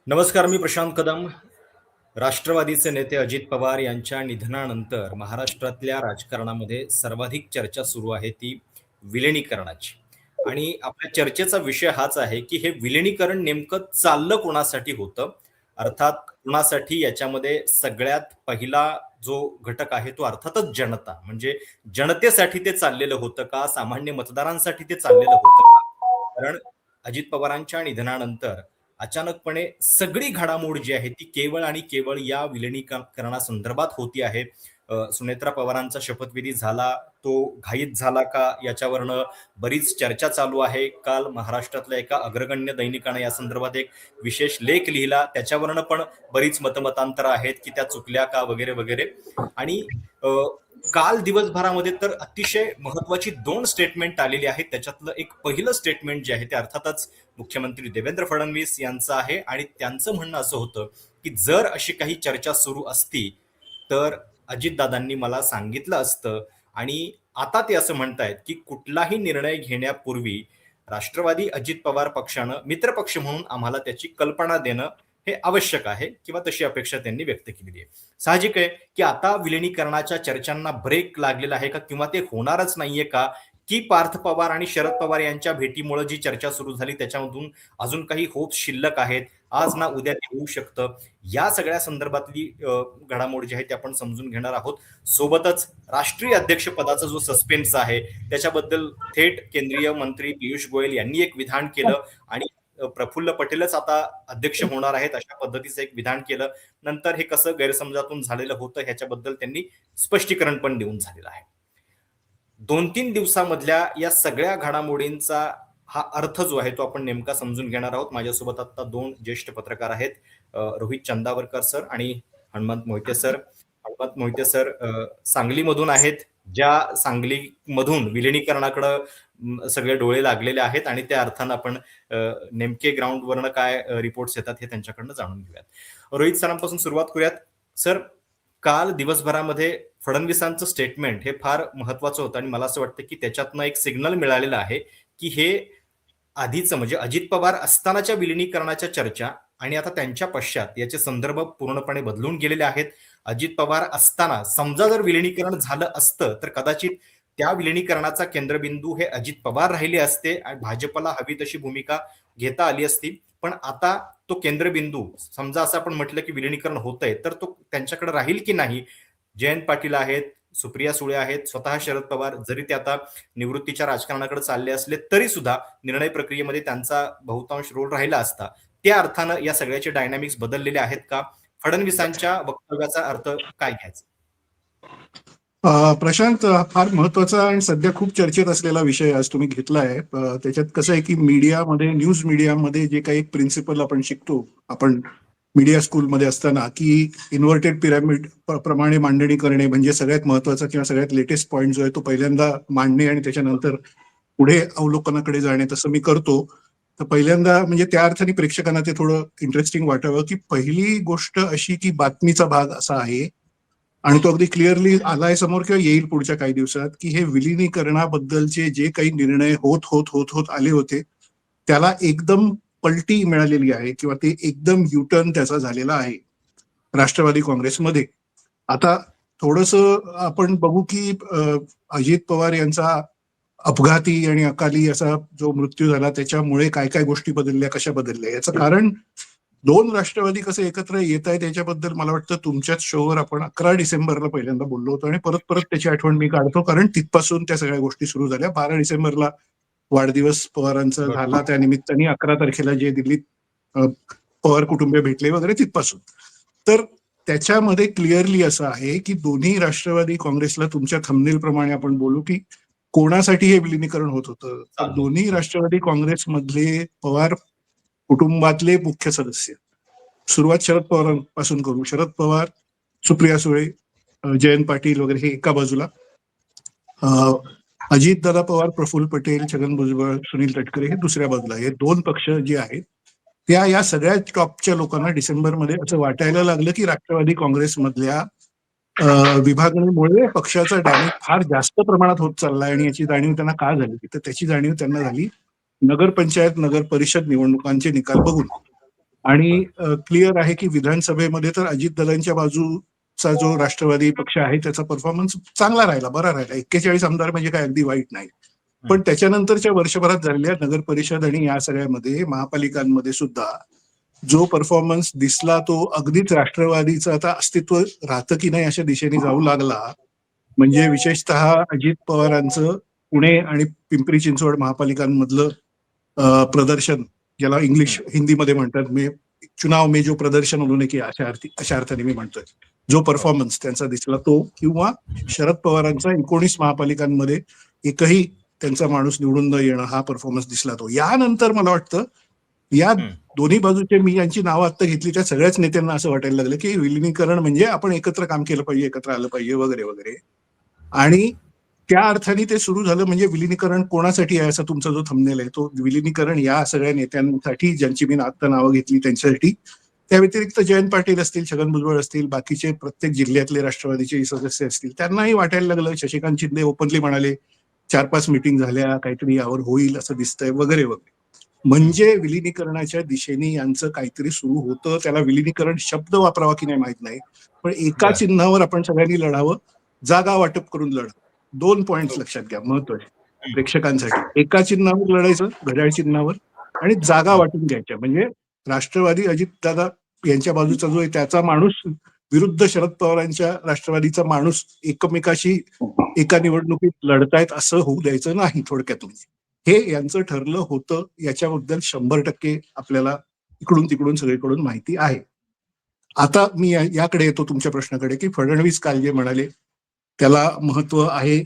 नमस्कार, मी प्रशांत कदम. राष्ट्रवादीचे नेते अजित पवार यांच्या निधनानंतर महाराष्ट्रातल्या राजकारणामध्ये सर्वाधिक चर्चा सुरू आहे ती विलिनीकरणाची. आणि आपल्या चर्चेचा विषय हाच आहे, की हे विलिनीकरण नेमकं चाललं कोणासाठी होतं? अर्थात कोणासाठी याच्यामध्ये सगळ्यात पहिला जो घटक आहे तो अर्थातच जनता. म्हणजे जनतेसाठी ते चाललेलं होतं का? सामान्य मतदारांसाठी ते चाललेलं होतं का? कारण अजित पवारांच्या निधनानंतर अचानकपणे सगळी घडामोड जी आहे ती केवळ आणि केवळ या विलिनीकरणासंदर्भात होती आहे. सुनेत्रा पवारांचा शपथविधी झाला, तो घाईत झाला का? याच्यावरनं बरीच चर्चा चालू आहे. काल महाराष्ट्रातल्या एका अग्रगण्य दैनिकाने या संदर्भात एक विशेष लेख लिहिला. त्याच्यावरनं पण बरीच मतमतांतरं आहेत, की त्या चुकल्या का? वगैरे, वगैरे. आणि अ, काल दिवसभरामध्ये तर अतिशय महत्त्वाची 2 स्टेटमेंट आलेली आहेत. त्याच्यातलं एक पहिलं स्टेटमेंट जे आहे ते अर्थातच मुख्यमंत्री देवेंद्र फडणवीस यांचं आहे आणि त्यांचं म्हणणं असं होतं, की जर अशी काही चर्चा सुरू असती, तर अजितदादांनी मला सांगितलं असतं आणि आता ते असं म्हणतायत, की कुठलाही निर्णय घेण्यापूर्वी राष्ट्रवादी अजित पवार पक्षानं मित्रपक्ष म्हणून आम्हाला त्याची कल्पना देणं हे आवश्यक आहे किंवा तशी अपेक्षा त्यांनी व्यक्त केलेली आहे. साहजिक आहे, की आता विलिनीकरणाच्या चर्चांना ब्रेक लागलेला आहे का किंवा ते होणारच नाहीये का? की पार्थ पवार आणि शरद पवार यांच्या भेटीमुळे जी चर्चा सुरू झाली त्याच्यामधून अजून काही होप शिल्लक आहेत. आज ना उद्या ते होऊ शकतं. या सगळ्या संदर्भातली घडामोड जी आहे ती आपण समजून घेणार आहोत. सोबतच राष्ट्रीय अध्यक्षपदाचा जो सस्पेन्स आहे त्याच्याबद्दल थेट केंद्रीय मंत्री पियुष गोयल यांनी एक विधान केलं आणि प्रफुल्ल पटेलच आता अध्यक्ष होणार आहेत अशा पद्धतीचं एक विधान केलं. नंतर हे कसं गैरसमजातून झालेलं होतं ह्याच्याबद्दल त्यांनी स्पष्टीकरण पण देऊन झालेलं आहे. 2-3 दिवसामधल्या या सगळ्या घडामोडींचा हा अर्थ जो आहे तो आपण नेमका समजून घेणार आहोत. माझ्यासोबत आता 2 ज्येष्ठ पत्रकार आहेत. रोहित चंदावरकर सर आणि हनुमंत मोहिते सर. हनुमंत मोहिते सर सांगलीमधून आहेत. ज्या सांगलीमधून विलिनीकरणाकडं सगळे डोळे लागलेले आहेत आणि त्या अर्थानं आपण नेमके ग्राउंडवरनं काय रिपोर्ट्स येतात हे त्यांच्याकडनं जाणून घेऊयात. रोहित सरांपासून सुरुवात करूयात. सर, काल दिवसभरामध्ये फडणवीसांचं स्टेटमेंट हे फार महत्वाचं होतं आणि मला असं वाटतं की त्याच्यातनं एक सिग्नल मिळालेला आहे की हे आधीचं म्हणजे अजित पवार असतानाच्या विलिनीकरणाच्या चर्चा आणि आता त्यांच्या पश्चात याचे संदर्भ पूर्णपणे बदलून गेलेले आहेत. अजित पवार असताना समजा जर विलिनीकरण झालं असतं तर कदाचित त्या विलिनीकरणाचा केंद्रबिंदू हे अजित पवार राहिले असते आणि भाजपला हवी तशी भूमिका घेता आली असती. पण आता तो केंद्रबिंदू समजा असं आपण म्हटलं की विलिनीकरण होतंय तर तो त्यांच्याकडे राहील की नाही? जयंत पाटील आहेत, सुप्रिया सुळे आहेत, स्वतः शरद पवार जरी ते आता निवृत्तीच्या राजकारणाकडे चालले असले तरी सुद्धा निर्णय प्रक्रियेमध्ये त्यांचा बहुतांश रोल राहिला असता. त्या अर्थानं या सगळ्याचे डायनामिक्स बदललेले आहेत का? फडणवीसांच्या वक्तव्याचा अर्थ काय घ्यायचा? प्रशांत, फार महत्वाचा आणि सध्या खूप चर्चेत असलेला विषय आज तुम्ही घेतलाय. त्याच्यात कसं आहे की न्यूज मीडियामध्ये जे काही प्रिन्सिपल आपण शिकतो, आपण मीडिया स्कूलमध्ये असताना, की इन्व्हर्टेड पिरामिड प्रमाणे मांडणी करणे म्हणजे सगळ्यात महत्वाचा किंवा सगळ्यात लेटेस्ट पॉईंट जो आहे तो पहिल्यांदा मांडणे आणि त्याच्यानंतर पुढे अवलोकनाकडे जाणे, तसं मी करतो. तर पहिल्यांदा म्हणजे त्या अर्थाने प्रेक्षकांना ते थोडं इंटरेस्टिंग वाटावं की पहिली गोष्ट अशी की बातमीचा भाग असा आहे आणि तो अगदी क्लिअरली आलाय समोर किंवा येईल पुढच्या काही दिवसात, की हे विलिनीकरणाबद्दलचे जे काही निर्णय होत होत होत होत आले होते त्याला एकदम पलटी मिळालेली आहे किंवा ते एकदम युटर्न त्याचा झालेला आहे राष्ट्रवादी काँग्रेसमध्ये. आता थोडस आपण बघू की अजित पवार यांचा अपघाती आणि अकाली असा जो मृत्यू झाला त्याच्यामुळे काय काय गोष्टी बदलल्या, कशा बदलल्या, याचं कारण दोन राष्ट्रवादी कसे एकत्र येत आहेत याच्याबद्दल मला वाटतं तुमच्याच शोवर आपण 11 डिसेंबरला पहिल्यांदा बोललो होतो आणि परत परत त्याची आठवण मी काढतो कारण तिथपासून त्या सगळ्या गोष्टी सुरू झाल्या. 12 डिसेंबरला वाढदिवस पवारांचा झाला, त्या निमित्ताने 11 तारखेला जे दिल्लीत पवार कुटुंबीय भेटले वगैरे तिथपासून. तर त्याच्यामध्ये क्लिअरली असं आहे की दोन्ही राष्ट्रवादी काँग्रेसला, तुमच्या थंबनेल प्रमाणे आपण बोलू की कोणासाठी हे विलिनीकरण होत होतं, तर दोन्ही राष्ट्रवादी काँग्रेसमधले पवार कुटुंबातले मुख्य सदस्य, सुरुवात शरद पवारांपासून करू. शरद पवार, सुप्रिया सुळे, जयंत पाटील वगैरे हे एका बाजूला, अजितदादा पवार, प्रफुल्ल पटेल, छगन भुजबळ, सुनील तटकरे हे दुसऱ्या बाजूला. हे दोन पक्ष जे आहेत त्या या सगळ्या टॉपच्या लोकांना डिसेंबरमध्ये असं वाटायला लागलं की राष्ट्रवादी काँग्रेसमधल्या विभागणीमुळे पक्षाचा डॅमेज फार जास्त प्रमाणात होत चाललाय आणि याची जाणीव त्यांना का झाली, तर त्याची जाणीव त्यांना झाली नगरपंचायत नगर परिषद निवडणुकांचे निकाल बघून. आणि क्लिअर आहे की विधानसभेमध्ये तर अजितदादांच्या बाजूचा जो राष्ट्रवादी पक्ष आहे त्याचा परफॉर्मन्स चांगला राहिला, बरा राहिला. 41 आमदार म्हणजे काय अगदी वाईट नाही. पण त्याच्यानंतरच्या वर्षभरात झालेल्या नगर परिषद आणि या सगळ्यामध्ये महापालिकांमध्ये सुद्धा जो परफॉर्मन्स दिसला तो अगदीच राष्ट्रवादीचं आता अस्तित्व राहतं की नाही अशा दिशेने जाऊ लागला. म्हणजे विशेषतः अजित पवारांचं पुणे आणि पिंपरी चिंचवड महापालिकांमधलं प्रदर्शन, ज्याला इंग्लिश हिंदीमध्ये म्हणतात, मी चुनाव में जो प्रदर्शन उन्होंने किया अशा अर्थाने मी म्हणतोय, जो परफॉर्मन्स त्यांचा दिसला तो, किंवा शरद पवारांचा 19 महापालिकांमध्ये एकही त्यांचा माणूस निवडून न येणं हा परफॉर्मन्स दिसला तो. यानंतर मला वाटतं या दोन्ही बाजूचे मी यांची नावं आता घेतली त्या सगळ्याच नेत्यांना असं वाटायला लागलं की विलिनीकरण म्हणजे आपण एकत्र काम केलं पाहिजे, एकत्र आलं पाहिजे वगैरे वगैरे. आणि त्या अर्थाने ते सुरू झालं. म्हणजे विलिनीकरण कोणासाठी आहे असा तुमचा जो थंबनेल आहे तो विलिनीकरण या सगळ्या नेत्यांसाठी, ज्यांची मी आता नावं घेतली त्यांच्यासाठी. त्या व्यतिरिक्त जयंत पाटील असतील, छगन भुजबळ असतील, बाकीचे प्रत्येक जिल्ह्यातले राष्ट्रवादीचे सदस्य असतील, त्यांनाही वाटायला लागलं. शशिकांत शिंदे ओपनली म्हणाले 4-5 मीटिंग झाल्या, काहीतरी यावर होईल असं दिसतंय वगैरे वगैरे. म्हणजे विलिनीकरणाच्या दिशेने यांचं काहीतरी सुरू होतं. त्याला विलिनीकरण शब्द वापरावा की नाही माहित नाही, पण एका चिन्हावर आपण सगळ्यांनी लढावं, जागा वाटप करून लढ. 2 पॉइंट्स लक्षात घ्या, महत्वाचे प्रेक्षकांसाठी. एका चिन्हावर लढायचं, घड्याळ चिन्हावर, आणि जागा वाटून घ्यायच्या. म्हणजे राष्ट्रवादी अजितदादा यांच्या बाजूचा जो आहे त्याचा माणूस विरुद्ध शरद पवारांच्या राष्ट्रवादीचा माणूस एकमेकाशी एका निवडणुकीत लढतायत असं होऊ द्यायचं नाही, थोडक्यात. म्हणजे हे यांचं ठरलं होतं, याच्याबद्दल 100% आपल्याला इकडून तिकडून सगळीकडून माहिती आहे. आता मी याकडे येतो तुमच्या प्रश्नाकडे, की फडणवीस काल जे म्हणाले त्याला महत्व आहे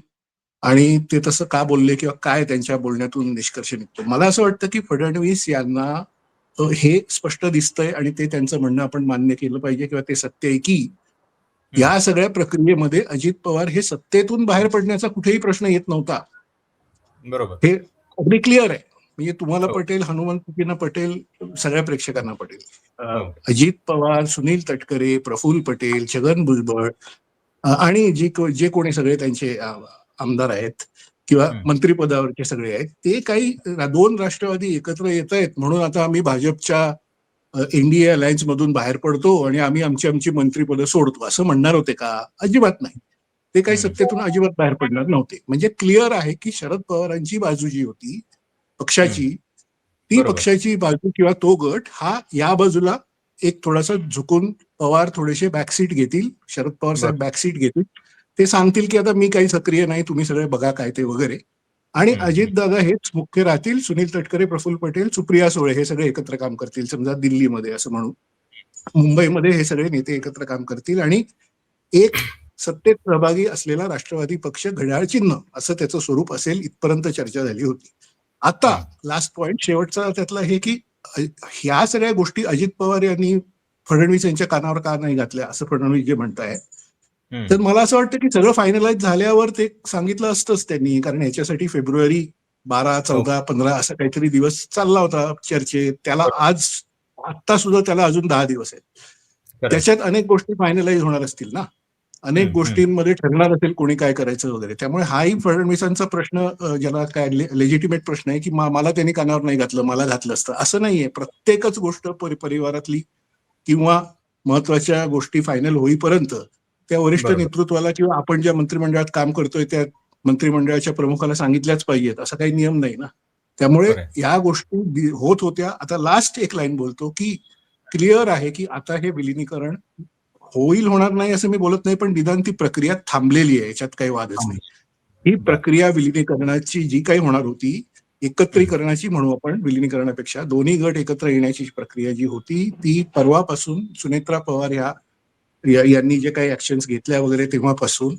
आणि ते तसं का बोलले किंवा काय त्यांच्या बोलण्यातून निष्कर्ष निघतो. मला असं वाटतं की फडणवीस यांना हे स्पष्ट दिसतंय आणि ते त्यांचं म्हणणं आपण मान्य केलं पाहिजे, किंवा ते सत्य आहे की या सगळ्या प्रक्रियेमध्ये अजित पवार हे सत्तेतून बाहेर पडण्याचा कुठेही प्रश्न येत नव्हता. बरोबर. हे अगदी क्लिअर आहे. म्हणजे तुम्हाला पटेल, हनुमंतजींना पटेल, सगळ्या प्रेक्षकांना पटेल. अजित पवार, सुनील तटकरे, प्रफुल्ल पटेल, छगन भुजबळ आणि जे कोणी सगळे त्यांचे आमदार आहेत किंवा मंत्रिपदावरचे सगळे आहेत, ते काही 2 राष्ट्रवादी एकत्र येत आहेत म्हणून आता आम्ही भाजपच्या एनडीए अलायन्स मधून बाहेर पडतो आणि आम्ही आमची मंत्रिपद सोडतो असं म्हणणार होते का? अजिबात नाही. ते काही सत्तेतून अजिबात बाहेर पडणार नव्हते. म्हणजे क्लिअर आहे की शरद पवारांची बाजू जी होती पक्षाची, ती पक्षाची बाजू किंवा तो गट हा या बाजूला एक थोडासा झुकून, पवार थोडेसे बॅकसीट घेतील, शरद पवार साहेब बॅकसीट घेतील. ते सांगतील की आता मी काही सक्रिय नाही, तुम्ही सगळे बघा काय ते वगैरे. आणि अजितदादा हेच मुख्य राहतील. सुनील तटकरे, प्रफुल्ल पटेल, सुप्रिया सुळे हे सगळे एकत्र काम करतील. समजा दिल्लीमध्ये असं म्हणू, मुंबईमध्ये हे सगळे नेते एकत्र काम करतील आणि एक सत्तेत सहभागी असलेला राष्ट्रवादी पक्ष घड्याळ चिन्ह असं त्याचं स्वरूप असेल, इथपर्यंत चर्चा झाली होती. आता लास्ट पॉइंट शेवटचा त्यातला हे की ह्या सगळ्या गोष्टी अजित पवार यांनी फडणवीस यांच्या कानावर का नाही घातल्या असं फडणवीस जे म्हणताय, तर मला असं वाटतं की सगळं फायनलाइज झाल्यावर ते सांगितलं असतंच त्यांनी. कारण याच्यासाठी फेब्रुवारी 12, 14, 15 असा काहीतरी दिवस चालला होता चर्चेत. त्याला आज आत्ता सुद्धा त्याला अजून 10 दिवस आहेत. त्याच्यात अनेक गोष्टी फायनलाइज होणार असतील ना, अनेक गोष्टींमध्ये ठरणार असेल कोणी काय करायचं वगैरे. त्यामुळे हाही फडणवीसांचा प्रश्न, ज्याला काय लेजिटिमेट प्रश्न आहे की मला त्यांनी कानावर नाही घातलं, मला घातलं असतं असं नाहीये. प्रत्येकच गोष्ट परिवारातली किंवा महत्वाच्या गोष्टी फायनल होईपर्यंत त्या वरिष्ठ नेतृत्वाला किंवा आपण ज्या मंत्रिमंडळात काम करतोय त्या मंत्रिमंडळाच्या प्रमुखाला सांगितल्याच पाहिजेत, असा काही नियम नाही ना. त्यामुळे या गोष्टी होत होत्या. आता लास्ट एक लाईन बोलतो की क्लिअर आहे की आता हे विलिनीकरण होईल, होणार नाही असं मी बोलत नाही, पण निदान ती प्रक्रिया थांबलेली आहे, याच्यात काही वादच नाही. ही प्रक्रिया विलिनीकरणाची जी काही होणार होती, एकत्रीकरणाची म्हणू आपण, विलिनीकरणापेक्षा दोन्ही गट एकत्र येण्याची प्रक्रिया जी होती ती परवापासून सुनेत्रा पवार यांनी जे काही ऍक्शन्स घेतल्या वगैरे तेव्हापासून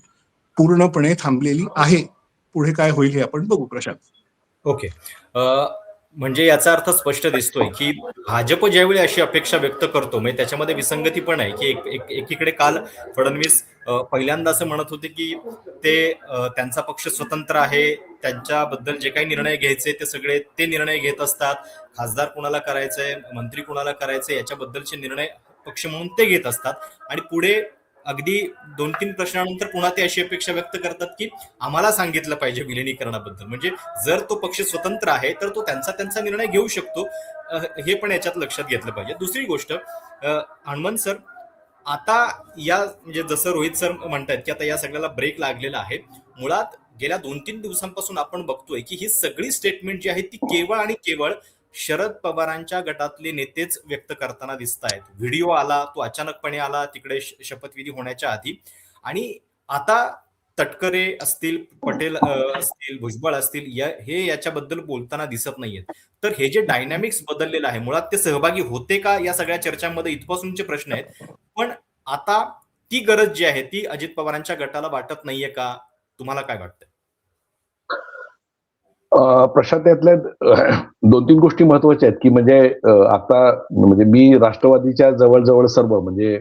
पूर्णपणे थांबलेली आहे. पुढे काय होईल हे आपण बघू. प्रशांत. ओके. म्हणजे याचा अर्थ स्पष्ट दिसतोय की भाजप ज्यावेळी अशी अपेक्षा व्यक्त करतो, म्हणजे त्याच्यामध्ये विसंगती पण आहे की एकीकडे काल फडणवीस पहिल्यांदा असं म्हणत होते की ते त्यांचा पक्ष स्वतंत्र आहे, त्यांच्याबद्दल जे काही निर्णय घ्यायचे ते सगळे ते निर्णय घेत असतात, खासदार कुणाला करायचंय, मंत्री कुणाला करायचंय याच्याबद्दलचे निर्णय पक्ष म्हणून ते घेत असतात. आणि पुढे अगदी 2-3 प्रश्नानंतर पुन्हा ते अशी अपेक्षा व्यक्त करतात की आम्हाला सांगितलं पाहिजे विलिनीकरणाबद्दल. म्हणजे जर तो पक्ष स्वतंत्र आहे तर तो त्यांचा निर्णय घेऊ शकतो. हे पण याच्यात लक्षात घेतलं पाहिजे. दुसरी गोष्ट, हनुमंत सर, आता या म्हणजे जसं रोहित सर म्हणतात की आता या सगळ्याला ब्रेक लागलेला आहे. मुळात गेल्या 2-3 दिवसांपासून आपण बघतोय की ही सगळी स्टेटमेंट जी आहे ती केवळ आणि केवळ शरद पवारांच्या गटातले नेतेच व्यक्त करताना दिसत आहेत. व्हिडिओ आला, तो अचानकपणे आला तिकडे शपथविधी होण्याच्या आधी, आणि आता तटकरे असतील, पटेल असतील, भुजबळ असतील, हे याच्याबद्दल बोलताना दिसत नाहीयेत. तर हे जे डायनॅमिक्स बदललेलं आहे, मुळात ते सहभागी होते का या सगळ्या चर्चांमध्ये, इथपासूनचे प्रश्न आहेत. पण आता ती गरज जी आहे ती अजित पवारांच्या गटाला वाटत नाहीये का? तुम्हाला काय वाटतं? प्रशांत, यातल्या 2-3 गोष्टी महत्वाच्या आहेत की म्हणजे आता म्हणजे मी राष्ट्रवादीच्या जवळजवळ सर्व म्हणजे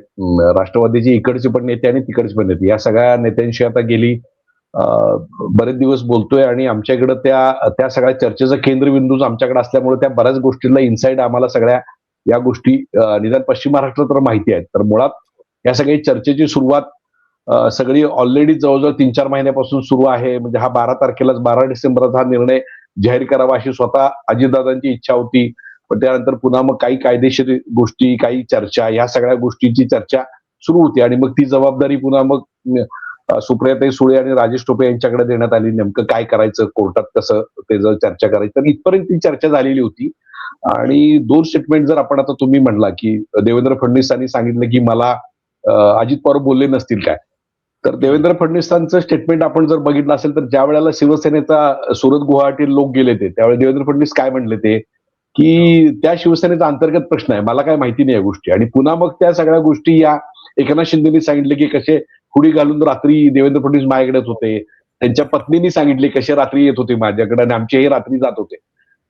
राष्ट्रवादीची इकडची पण नेते आणि तिकडची पण नेते या सगळ्या नेत्यांशी आता गेली बरेच दिवस बोलतोय आणि आमच्याकडे त्या सगळ्या चर्चेचा केंद्रबिंदूच आमच्याकडे असल्यामुळे त्या बऱ्याच गोष्टींना इन्साइड आम्हाला सगळ्या या गोष्टी निदान पश्चिम महाराष्ट्रात तर माहिती आहेत. तर मुळात या सगळ्या चर्चेची सुरुवात सगळी ऑलरेडी जवळजवळ 3-4 महिन्यापासून सुरू आहे. म्हणजे हा 12 तारखेलाच 12 डिसेंबरचा हा निर्णय जाहीर करावा अशी स्वतः अजितदादांची इच्छा होती. पण त्यानंतर पुन्हा मग काही कायदेशीर गोष्टी, काही चर्चा, या सगळ्या गोष्टींची चर्चा सुरू होती आणि मग ती जबाबदारी पुन्हा मग सुप्रियाताई सुळे आणि राजेश टोपे यांच्याकडे देण्यात आली. नेमकं काय करायचं, कोर्टात कसं त्याचं चर्चा करायचं, तर इथपर्यंत ती चर्चा झालेली होती. आणि 2 स्टेटमेंट जर आपण आता तुम्ही म्हणला की देवेंद्र फडणवीसांनी सांगितलं की मला अजित पवार बोलले नसतील काय, तर देवेंद्र फडणवीसांचं स्टेटमेंट आपण जर बघितलं असेल तर ज्या वेळेला शिवसेनेचा सुरत गुवाहाटी लोक गेले ते त्यावेळी देवेंद्र फडणवीस काय म्हणले ते की त्या शिवसेनेचा अंतर्गत प्रश्न आहे, मला काय माहिती नाही या गोष्टी. आणि पुन्हा मग त्या सगळ्या गोष्टी या एकनाथ शिंदेनी सांगितले की कसे हुडी घालून रात्री देवेंद्र फडणवीस माझ्याकडे होते, त्यांच्या पत्नीनी सांगितले कसे रात्री येत होते माझ्याकडे आणि आमचेही रात्री जात होते.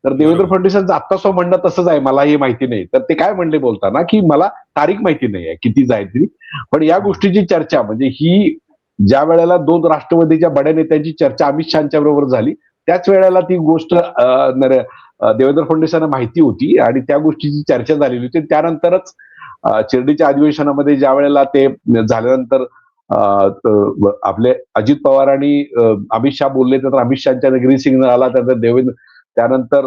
तर देवेंद्र फडणवीसांचं आत्ता म्हणणं तसंच आहे, मला हे माहिती नाही. तर ते काय म्हणले बोलताना की मला तारीख माहिती नाही आहे किती जाईल तरी, पण या गोष्टीची चर्चा म्हणजे ही ज्या वेळेला 2 राष्ट्रवादीच्या बड्या नेत्यांची चर्चा अमित शहाच्या बरोबर झाली त्याच वेळेला ती गोष्ट देवेंद्र फडणवीसांना माहिती होती आणि त्या गोष्टीची चर्चा झालेली होती. त्यानंतरच शिर्डीच्या अधिवेशनामध्ये ज्या वेळेला ते झाल्यानंतर आपले अजित पवार आणि अमित शहा बोलले तर अमित शहाच्या ग्रीन सिग्नल आला, त्यानंतर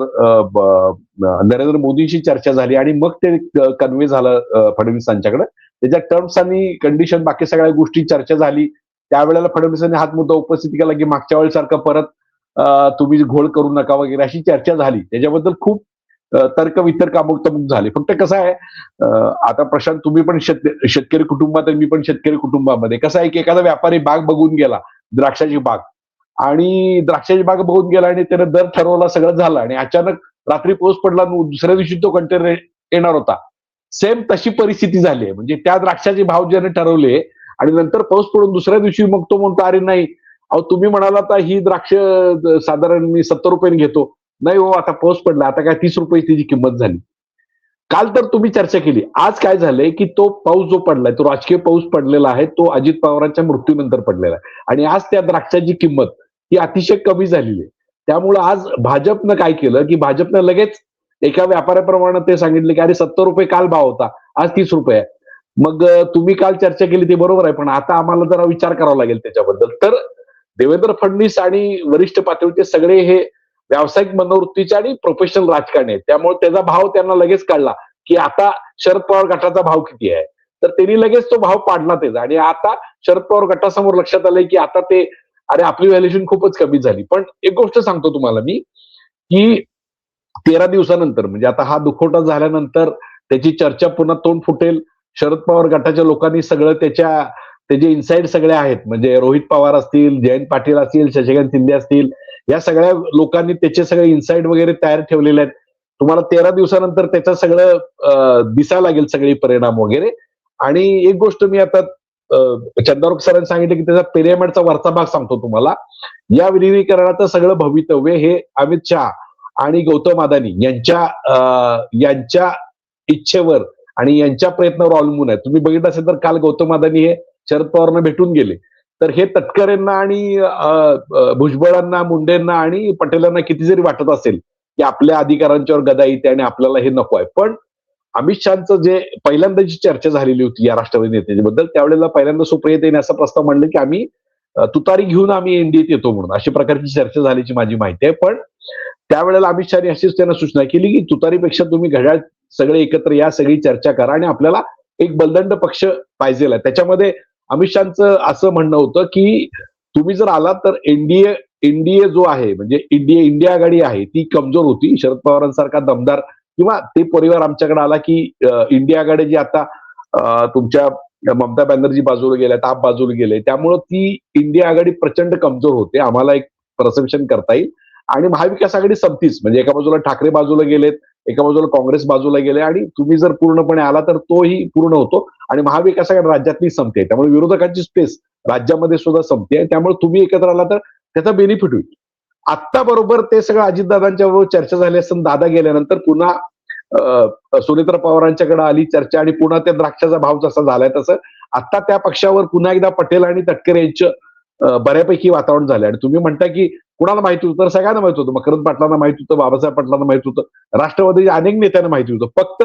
नरेंद्र मोदींशी चर्चा झाली आणि मग ते कन्वे झालं फडणवीसांच्याकडे. त्याच्या टर्म्स आणि कंडिशन बाकी सगळ्या गोष्टी चर्चा झाली. त्यावेळेला फडणवीसांनी हाच मुद्दा उपस्थित केला की मागच्या वेळेसारखं परत तुम्ही घोळ करू नका वगैरे अशी चर्चा झाली. त्याच्याबद्दल खूप तर्क वितर्क अमुक तमुक झाले. फक्त कसं आहे, आता प्रशांत तुम्ही पण शेतकरी कुटुंबात आणि मी पण शेतकरी कुटुंबामध्ये, कसं आहे की एखादा व्यापारी बाग बघून गेला, द्राक्षाची बाग, आणि द्राक्षाची बाग बघून गेला आणि त्याने दर ठरवला, सगळं झालं आणि अचानक रात्री पाऊस पडला, दुसऱ्या दिवशी तो कंटेनर येणार होता. सेम तशी परिस्थिती झाली आहे. म्हणजे त्या द्राक्षाचे भाव ज्याने ठरवले आणि नंतर पाऊस पडून दुसऱ्या दिवशी मग तो म्हणतो अरे नाही, अहो तुम्ही म्हणाला तर ही द्राक्ष साधारण मी 70 रुपयाने घेतो, नाही हो आता पाऊस पडला, आता काय 30 रुपये तिची किंमत झाली. काल तर तुम्ही चर्चा केली. आज काय झालंय की तो पाऊस जो पडलाय तो राजकीय पाऊस पडलेला आहे, तो अजित पवारांच्या मृत्यूनंतर पडलेला आहे आणि आज त्या द्राक्षाची किंमत ही अतिशय कमी झालेली आहे. त्यामुळे आज भाजपनं काय केलं की भाजपनं लगेच एका व्यापाऱ्याप्रमाणे ते सांगितले की अरे 70 रुपये काल भाव होता, आज 30 रुपये आहे. मग तुम्ही काल चर्चा केली ते बरोबर आहे, पण आता आम्हाला जरा विचार करावा लागेल त्याच्याबद्दल. तर देवेंद्र फडणवीस आणि वरिष्ठ पातळीचे सगळे हे व्यावसायिक मनोवृत्तीचे आणि प्रोफेशनल राजकारणी आहेत. त्यामुळे त्याचा भाव त्यांना लगेच कळला की आता शरद पवार गटाचा भाव किती आहे. तर त्यांनी लगेच तो भाव पाडला त्याचा आणि आता शरद पवार गटासमोर लक्षात आलंय की आता ते अरे आपली व्हॅल्युएशन खूपच कमी झाली. पण एक गोष्ट सांगतो तुम्हाला मी की 13 दिवसानंतर म्हणजे आता हा दुखवटा झाल्यानंतर त्याची चर्चा पुन्हा तोंड फुटेल. शरद पवार गटाच्या लोकांनी सगळं त्याचे इन्साइड सगळे आहेत, म्हणजे रोहित पवार असतील, जयंत पाटील असतील, शशिकांत शिंदे असतील, या सगळ्या लोकांनी त्याचे सगळे इन्साइड वगैरे तयार ठेवलेले आहेत. तुम्हाला 13 दिवसानंतर त्याचं सगळं दिसायला लागेल, सगळे परिणाम वगैरे. आणि एक गोष्ट मी आता चंदावरकर सरांनी सांगितलं की त्याचा पिरियडचा वरचा भाग सांगतो तुम्हाला. या विलिनीकरणाचं सगळं भवितव्य हे अमित शहा आणि गौतम अदानी यांच्या इच्छेवर आणि यांच्या प्रयत्नावर अवलंबून आहे. तुम्ही बघितलं असेल तर काल गौतम अदानी हे शरद पवारांना भेटून गेले. तर हे तटकरेंना आणि भुजबळांना, मुंडेंना आणि पटेलांना किती जरी वाटत असेल की आपल्या अधिकारांच्यावर गदा येते आणि आपल्याला हे नको आहे, पण अमित शहाचं जे पहिल्यांदा जी चर्चा झालेली होती या राष्ट्रवादी नेत्याबद्दल, त्यावेळेला पहिल्यांदा सुप्रियाताईंनी असा प्रस्ताव मांडला की आम्ही तुतारी घेऊन आम्ही एनडीएत येतो म्हणून, अशी प्रकारची चर्चा झाल्याची माझी माहिती आहे. पण त्यावेळेला अमित शहानी अशीच त्यांना सूचना केली की तुतारीपेक्षा तुम्ही घड्याळ सगळे एकत्र या, सगळी चर्चा करा आणि आपल्याला एक बलदंड पक्ष पाहिजे. त्याच्यामध्ये अमित शहाचं असं म्हणणं होतं की तुम्ही जर आलात तर एनडीए जो आहे म्हणजे इंडिया आघाडी आहे ती कमजोर होती. शरद पवारांसारखा दमदार किंवा ते परिवार आमच्याकडे आला की इंडिया आघाडी जी आता तुमच्या ममता बॅनर्जी बाजूला गेल्या, आप बाजूला गेले, त्यामुळे ती इंडिया आघाडी प्रचंड कमजोर होते. आम्हाला एक परसेप्शन करता येईल आणि महाविकास आघाडी संपतीच. म्हणजे एका बाजूला ठाकरे बाजूला गेलेत, एका बाजूला काँग्रेस बाजूला गेले आणि तुम्ही जर पूर्णपणे आला तर तोही पूर्ण होतो आणि महाविकास आघाडी राज्यातली संपते. त्यामुळे विरोधकांची स्पेस राज्यामध्ये सुद्धा संपते. त्यामुळे तुम्ही एकत्र आला तर त्याचा बेनिफिट होईल. आत्ता बरोबर ते सगळं अजितदादांच्या बरोबर चर्चा झाली असताना दादा गेल्यानंतर पुन्हा सुनेत्रा पवारांच्याकडे आली चर्चा आणि पुन्हा त्या द्राक्षाचा भाव जसा झालाय तसं आता त्या पक्षावर पुन्हा एकदा पटेल आणि तटकरे यांचं बऱ्यापैकी वातावरण झालं. आणि तुम्ही म्हणता की कुणाला माहिती होतं, तर सगळ्यांना माहित होतं. मकरंद पाटलांना माहित होतं, बाबासाहेब पाटलांना माहित होतं, राष्ट्रवादीच्या अनेक नेत्यांना माहिती होतं. फक्त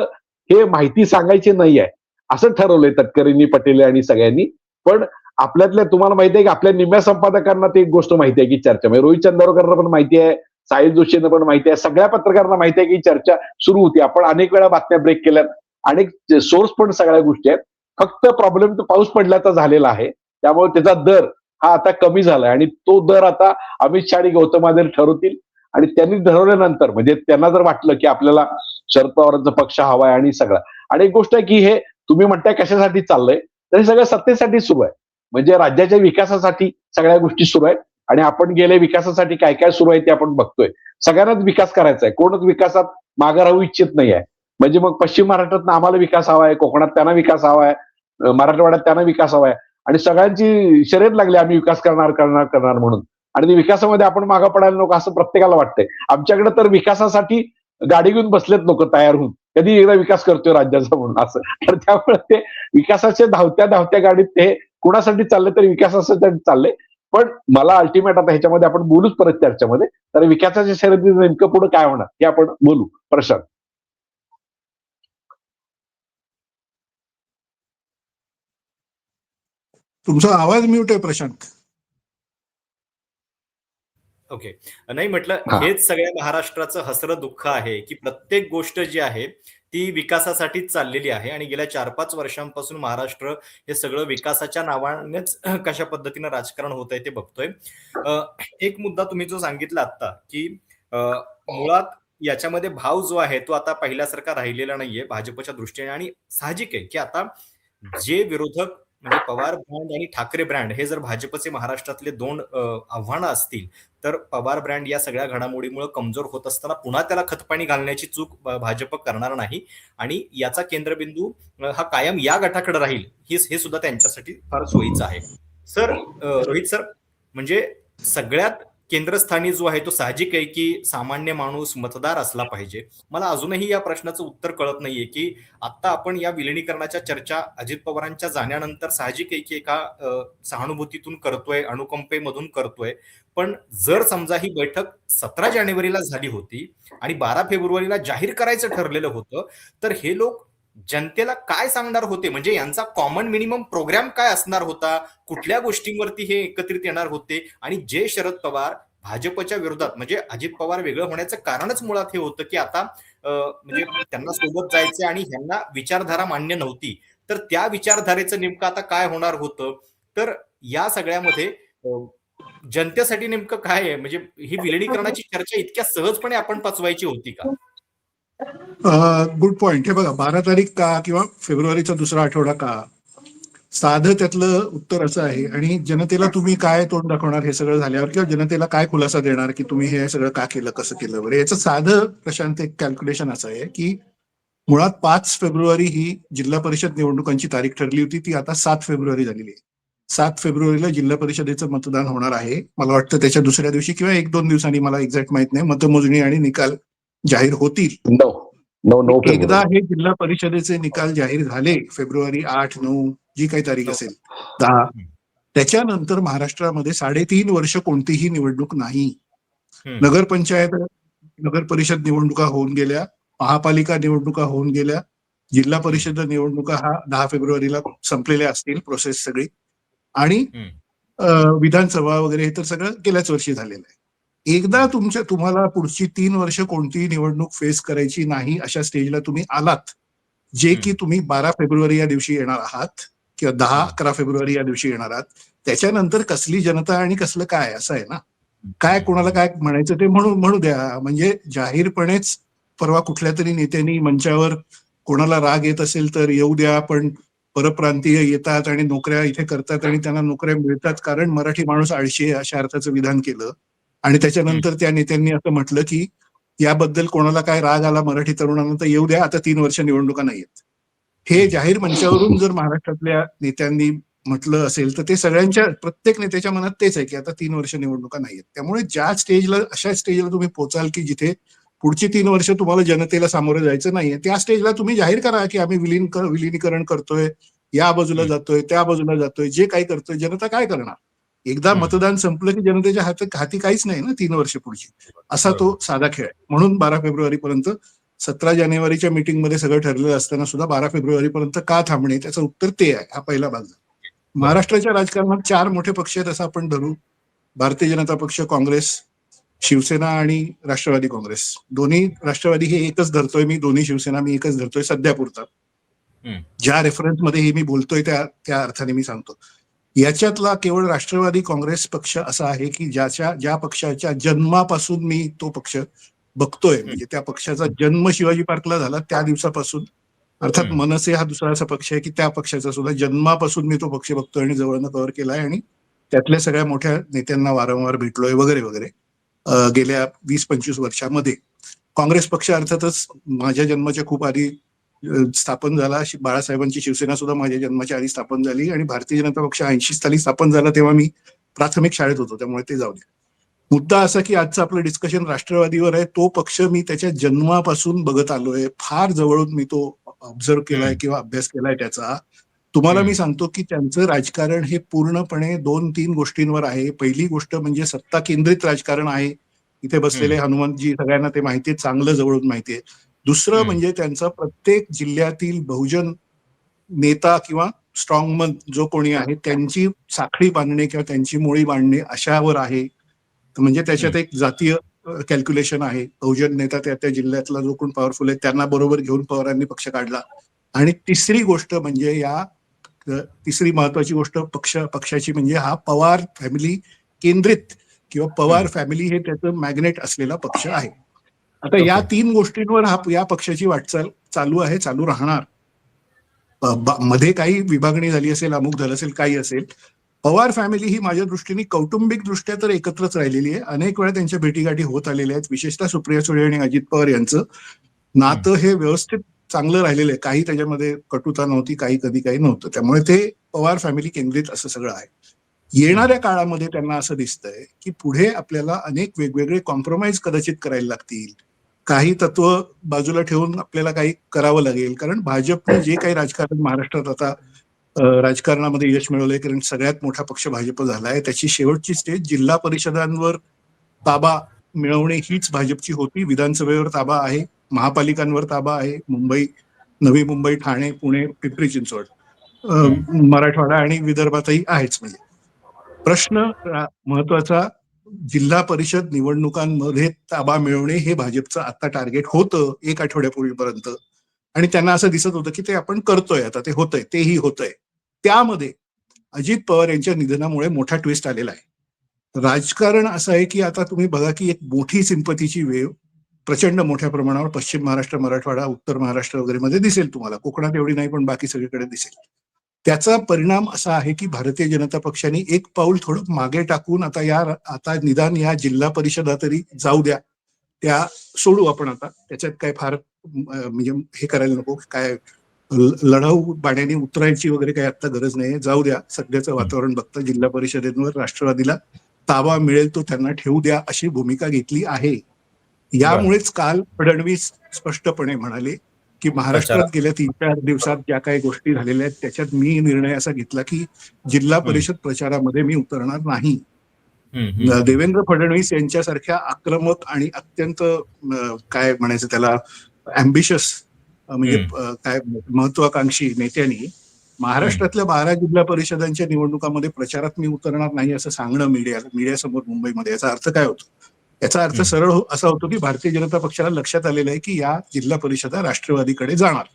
हे माहिती सांगायची नाही आहे असं ठरवलंय तटकरेंनी, पटेल आणि सगळ्यांनी. पण आपल्यातल्या तुम्हाला माहिती आहे की आपल्या निम्म्या संपादकांना ती एक गोष्ट माहिती आहे की चर्चा म्हणजे रोहित चंद्रकरला पण माहिती आहे, साहिल जोशींना पण माहिती आहे, सगळ्या पत्रकारांना माहिती आहे की चर्चा सुरू होती. आपण अनेक वेळा बातम्या ब्रेक केल्यात, अनेक सोर्स पण सगळ्या गोष्टी आहेत. फक्त प्रॉब्लेम तो पाऊस पडल्याचा झालेला आहे. त्यामुळे त्याचा दर हा आता कमी झालाय आणि तो दर आता अमित शहा आणि गौतम अदानी ठरवतील. आणि त्यांनी ठरवल्यानंतर म्हणजे त्यांना जर वाटलं की आपल्याला शरद पवारांचा पक्ष हवाय आणि सगळं. आणि एक गोष्ट आहे की हे तुम्ही म्हणताय कशासाठी चाललंय, तर हे सगळं सत्तेसाठी सुरू आहे. म्हणजे राज्याच्या विकासासाठी सगळ्या गोष्टी सुरू आहेत आणि आपण गेल्या विकासासाठी काय काय सुरू आहे ते आपण बघतोय. सगळ्यांनाच विकास करायचा आहे, कोणच विकासात मागे राहू इच्छित नाही आहे. म्हणजे मग पश्चिम महाराष्ट्रात आम्हाला विकास हवा आहे, कोकणात त्यांना विकास हवा आहे, मराठवाड्यात त्यांना विकास हवा आहे आणि सगळ्यांची शर्यत लागली आम्ही विकास करणार म्हणून. आणि ते विकासामध्ये आपण मागं पडायला नको असं प्रत्येकाला वाटतंय. आमच्याकडे तर विकासासाठी गाडी घेऊन बसलेत लोक तयार होऊन, कधी एकदा विकास करतोय राज्याचा म्हणून असं. तर त्यामुळे ते विकासाच्या धावत्या गाडीत ते कुणासाठी चाललंय तर विकासासाठी चाललंय. पण मला अल्टिमेट आता ह्याच्यामध्ये आपण बोलूच परत चर्चेमध्ये, तर विकासाच्या शर्यतीत नेमकं पुढे काय होणार हे आपण बोलू. प्रशांत. तुमचा आवाज म्यूट आहे प्रशांत. ओके. नाही म्हटलं हा. हेच सगळ्या महाराष्ट्राचं हसरं दुःख आहे की प्रत्येक गोष्ट जी आहे ती विकासासाठीच चाललेली आहे आणि गेल्या 4-5 वर्षांपासून महाराष्ट्र हे सगळं विकासाच्या नावानेच कशा पद्धतीनं राजकारण होत आहे ते बघतोय. एक मुद्दा तुम्ही जो सांगितला आता की मुळात याच्यामध्ये भाव जो आहे तो आता पहिल्यासारखा राहिलेला नाहीये भाजपच्या दृष्टीने. आणि साहजिक आहे की आता जे विरोधक म्हणजे पवार ब्रँड आणि ठाकरे ब्रँड हे जर भाजपचे महाराष्ट्रातले दोन आव्हानं असतील तर पवार ब्रँड या सगळ्या घडामोडीमुळे कमजोर होत असताना पुन्हा त्याला खतपाणी घालण्याची चूक भाजप करणार नाही आणि याचा केंद्रबिंदू हा कायम या गटाकडे राहील हे सुद्धा त्यांच्यासाठी फार सोयीचं आहे. सर रोहित सर, म्हणजे सगळ्यात केंद्रस्थानी जो आहे तो साहजिक आहे की सामान्य माणूस मतदार असला पाहिजे. मला अजूनही या प्रश्नाचं उत्तर कळत नाहीये की आता आपण या विलिनीकरणाच्या चर्चा अजित पवारांच्या जाण्यानंतर साहजिक आहे की एका सहानुभूतीतून करतोय, अनुकंपेमधून करतोय. पण जर समजा ही बैठक 17 जानेवारीला झाली होती आणि 12 फेब्रुवारीला जाहीर करायचं ठरलेलं होतं, तर हे लोक जनतेला काय सांगणार होते? म्हणजे यांचा कॉमन मिनिमम प्रोग्राम काय असणार होता? कुठल्या गोष्टींवरती हे एकत्रित येणार होते? आणि जे शरद पवार भाजपच्या विरोधात म्हणजे अजित पवार वेगळं होण्याचं कारणच मुळात हे होतं की आता म्हणजे त्यांना सोबत जायचं आणि ह्यांना विचारधारा मान्य नव्हती. तर त्या विचारधारेचं नेमकं आता काय होणार होतं? तर या सगळ्यामध्ये जनतेसाठी नेमकं काय आहे? म्हणजे ही विलिनीकरणाची चर्चा इतक्या सहजपणे आपण पचवायची होती का? Good point. हे बघा 12 तारीख का किंवा फेब्रुवारीचा दुसरा आठवडा का, साधं त्यातलं उत्तर असं आहे. आणि जनतेला तुम्ही काय तोंड दाखवणार हे सगळं झाल्यावर, किंवा जनतेला काय खुलासा देणार की तुम्ही हे सगळं का केलं, कसं केलं वगैरे, याचं साधं प्रशांत एक कॅल्क्युलेशन असं आहे की मुळात 5 फेब्रुवारी ही जिल्हा परिषद निवडणुकांची तारीख ठरली होती, ती आता 7 फेब्रुवारी झालेली आहे. 7 फेब्रुवारीला जिल्हा परिषदेचं मतदान होणार आहे. मला वाटतं त्याच्या दुसऱ्या दिवशी किंवा 1-2 दिवसांनी, मला एक्झॅक्ट माहित नाही, मतमोजणी आणि निकाल जाहीर होतील. 9 एकदा हे जिल्हा परिषदेचे निकाल जाहीर झाले, फेब्रुवारी 8-9 जी काही तारीख असेल, 10, त्याच्यानंतर महाराष्ट्रामध्ये 3.5 वर्ष कोणतीही निवडणूक नाही. नगर परिषद निवडणुका होऊन गेल्या, महापालिका निवडणुका होऊन गेल्या, जिल्हा परिषद निवडणुका हा 10 फेब्रुवारीला संपलेल्या असतील प्रोसेस सगळी, आणि हम्म. विधानसभा वगैरे हे तर सगळं गेल्याच वर्षी झालेलं आहे. एकदा तुम्हाला पुढची 3 वर्ष कोणतीही निवडणूक फेस करायची नाही अशा स्टेजला तुम्ही आलात, जे की तुम्ही 12 फेब्रुवारी या दिवशी येणार आहात किंवा 10-11 फेब्रुवारी या दिवशी येणार आहात, त्याच्यानंतर कसली जनता आणि कसलं काय असं आहे ना. काय कोणाला काय म्हणायचं ते म्हणू द्या. म्हणजे जाहीरपणेच परवा कुठल्या तरी नेत्यांनी मंचावर कोणाला राग येत असेल तर येऊ द्या, पण परप्रांतीय येतात आणि नोकऱ्या इथे करतात आणि त्यांना नोकऱ्या मिळतात कारण मराठी माणूस आळशी आहे अशा अर्थाचं विधान केलं. आणि त्याच्यानंतर त्या नेत्यांनी असं म्हटलं की याबद्दल कोणाला काय राग आला मराठी तरुणांना तर येऊ द्या, आता 3 वर्ष निवडणुका नाहीयेत. हे जाहीर मंचावरून जर महाराष्ट्रातल्या नेत्यांनी म्हटलं असेल तर ते सगळ्यांच्या प्रत्येक नेत्याच्या मनात तेच आहे की आता 3 वर्ष निवडणुका नाहीयेत. त्यामुळे ज्या स्टेजला अशा स्टेजला तुम्ही पोचाल की जिथे पुढची 3 वर्ष तुम्हाला जनतेला सामोरं जायचं नाहीये, त्या स्टेजला तुम्ही जाहीर करा की आम्ही विलिनीकरण करतोय, या बाजूला जातोय, त्या बाजूला जातोय, जे काही करतोय. जनता काय करणार? एकदा मतदान संपलं की जनतेच्या हाती काहीच नाही ना 3 वर्ष पुढची. असा तो साधा खेळ आहे. म्हणून 12 फेब्रुवारीपर्यंत 17 जानेवारीच्या मीटिंगमध्ये सगळं ठरलेलं असताना सुद्धा 12 फेब्रुवारीपर्यंत का थांबणे, त्याचं उत्तर ते आहे. हा पहिला भाग झाला. महाराष्ट्राच्या राजकारणात 4 मोठे पक्ष आहेत असं आपण धरू. भारतीय जनता पक्ष, काँग्रेस, शिवसेना आणि राष्ट्रवादी काँग्रेस. दोन्ही राष्ट्रवादी हे एकच धरतोय मी, दोन्ही शिवसेना मी एकच धरतोय सध्या पुरता. ज्या रेफरन्समध्ये हे मी बोलतोय त्या अर्थाने मी सांगतो. याच्यातला केवळ राष्ट्रवादी काँग्रेस पक्ष असा आहे की ज्या पक्षाच्या जन्मापासून मी तो पक्ष बघतोय, म्हणजे त्या पक्षाचा जन्म शिवाजी पार्कला झाला त्या दिवसापासून, अर्थात मनसे हा दुसरा असा पक्ष आहे की त्या पक्षाचा सुद्धा जन्मापासून मी तो पक्ष बघतोय आणि जवळनं कव्हर केलाय आणि त्यातल्या सगळ्या मोठ्या नेत्यांना वारंवार भेटलोय वगैरे वगैरे गेल्या 20-25 वर्षामध्ये. काँग्रेस पक्ष अर्थातच माझ्या जन्माच्या खूप आधी स्थापन झाला. बाळासाहेबांची शिवसेना सुद्धा माझ्या जन्माच्या आधी स्थापन झाली आणि भारतीय जनता पक्ष 80 साली स्थापन झाला तेव्हा मी प्राथमिक शाळेत होतो, त्यामुळे ते जाऊ द्या. मुद्दा असा की आजचं आपलं डिस्कशन राष्ट्रवादीवर आहे. तो पक्ष मी त्याच्या जन्मापासून बघत आलोय, फार जवळून मी तो ऑब्झर्व केलाय किंवा अभ्यास केलाय त्याचा. तुम्हाला मी सांगतो की त्यांचं राजकारण हे पूर्णपणे 2-3 गोष्टींवर आहे. पहिली गोष्ट म्हणजे सत्ता केंद्रित राजकारण आहे. इथे बसलेले हनुमंतजी सगळ्यांना ते माहितीये, चांगलं जवळून माहितीये. दुसरं म्हणजे त्यांचा प्रत्येक जिल्ह्यातील बहुजन नेता किंवा स्ट्रॉंगमन जो कोणी आहे त्यांची साखळी बांधणे किंवा त्यांची मोळी बांधणे अशावर आहे. म्हणजे त्याच्यात एक जातीय कॅल्क्युलेशन आहे. बहुजन नेता त्या जिल्ह्यातला जो कोण पॉवरफुल आहे त्यांना बरोबर घेऊन पवारांनी पक्ष काढला. आणि तिसरी गोष्ट म्हणजे तिसरी महत्वाची गोष्ट पक्षाची म्हणजे हा पवार फॅमिली केंद्रित किंवा पवार फॅमिली हे त्याचं मॅग्नेट असलेला पक्ष आहे. आता या 3 गोष्टींवर या पक्षाची वाटचाल चालू आहे, चालू राहणार. मध्ये काही विभागणी झाली असेल, अमुक झालं असेल, काही असेल. पवार फॅमिली ही माझ्या दृष्टीने कौटुंबिक दृष्ट्या तर एकत्रच राहिलेली आहे. अनेक वेळा त्यांच्या भेटीगाठी होत आलेल्या आहेत. विशेषतः सुप्रिया सुळे आणि अजित पवार यांचं नातं हे व्यवस्थित चांगलं राहिलेलं आहे. काही त्याच्यामध्ये कटुता नव्हती, कधी काही नव्हतं. त्यामुळे ते पवार फॅमिली केंद्रित असं सगळं आहे. येणाऱ्या काळामध्ये त्यांना असं दिसतंय की पुढे आपल्याला अनेक वेगवेगळे कॉम्प्रोमाइज कदाचित करायला लागतील. काही तत्व बाजूला ठेवून आपल्याला काही करावं लागेल. कारण भाजपने जे काही राजकारण महाराष्ट्रात आता राजकारणामध्ये यश मिळवलंय, कारण सगळ्यात मोठा पक्ष भाजप झालाय, त्याची शेवटची स्टेज जिल्हा परिषदांवर ताबा मिळवणे हीच भाजपची होती. विधानसभेवर ताबा आहे, महापालिकांवर ताबा आहे, नवी मुंबई, ठाणे, पुणे, पिंपरी चिंचवड, मराठवाडा आणि विदर्भातही आहेच. म्हणजे प्रश्न महत्वाचा, जिल्हा परिषद निवडणुकांमध्ये ताबा मिळवणे हे भाजपचं आता टार्गेट होतं 1 आठवड्यापूर्वीपर्यंत. आणि त्यांना असं दिसत होतं की ते आपण करतोय, आता ते होतंय, तेही होतंय. त्यामध्ये अजित पवार यांच्या निधनामुळे मोठा ट्विस्ट आलेला आहे. राजकारण असं आहे की आता तुम्ही बघा की एक मोठी सिंपतीची वेव प्रचंड मोठ्या प्रमाणावर पश्चिम महाराष्ट्र, मराठवाडा, उत्तर महाराष्ट्र वगैरे मध्ये दिसेल तुम्हाला. कोकणात एवढी नाही, पण बाकी सगळीकडे दिसेल. त्याचा परिणाम असा आहे की भारतीय जनता पक्षाने एक पाऊल थोडं मागे टाकून आता निदान या जिल्हा परिषदा तरी जाऊ द्या, त्या सोडू आपण आता. त्याच्यात काय फार म्हणजे हे करायला नको, काय लढाऊ बाण्याने उतरायची वगैरे काही आता गरज नाही. जाऊ द्या, सध्याचं वातावरण बघता जिल्हा परिषदेवर राष्ट्रवादीला ताबा मिळेल तो त्यांना ठेवू द्या अशी भूमिका घेतली आहे. यामुळेच काल फडणवीस स्पष्टपणे म्हणाले की महाराष्ट्रात गेल्या 3-4 दिवसात ज्या काही गोष्टी झालेल्या आहेत त्याच्यात मी निर्णय असा घेतला की जिल्हा परिषद प्रचारामध्ये मी उतरणार नाही. देवेंद्र फडणवीस यांच्यासारख्या आक्रमक आणि अत्यंत काय म्हणायचं त्याला, अँबिशियस म्हणजे काय महत्वाकांक्षी नेत्यांनी महाराष्ट्रातल्या 12 जिल्हा परिषदांच्या निवडणुकांमध्ये प्रचारात मी उतरणार नाही असं सांगणं मीडियासमोर मुंबईमध्ये, याचा अर्थ काय होतो? याचा अर्थ सरळ असा होतो की भारतीय जनता पक्षाला लक्षात आलेलं आहे की या जिल्हा परिषदा राष्ट्रवादीकडे जाणार,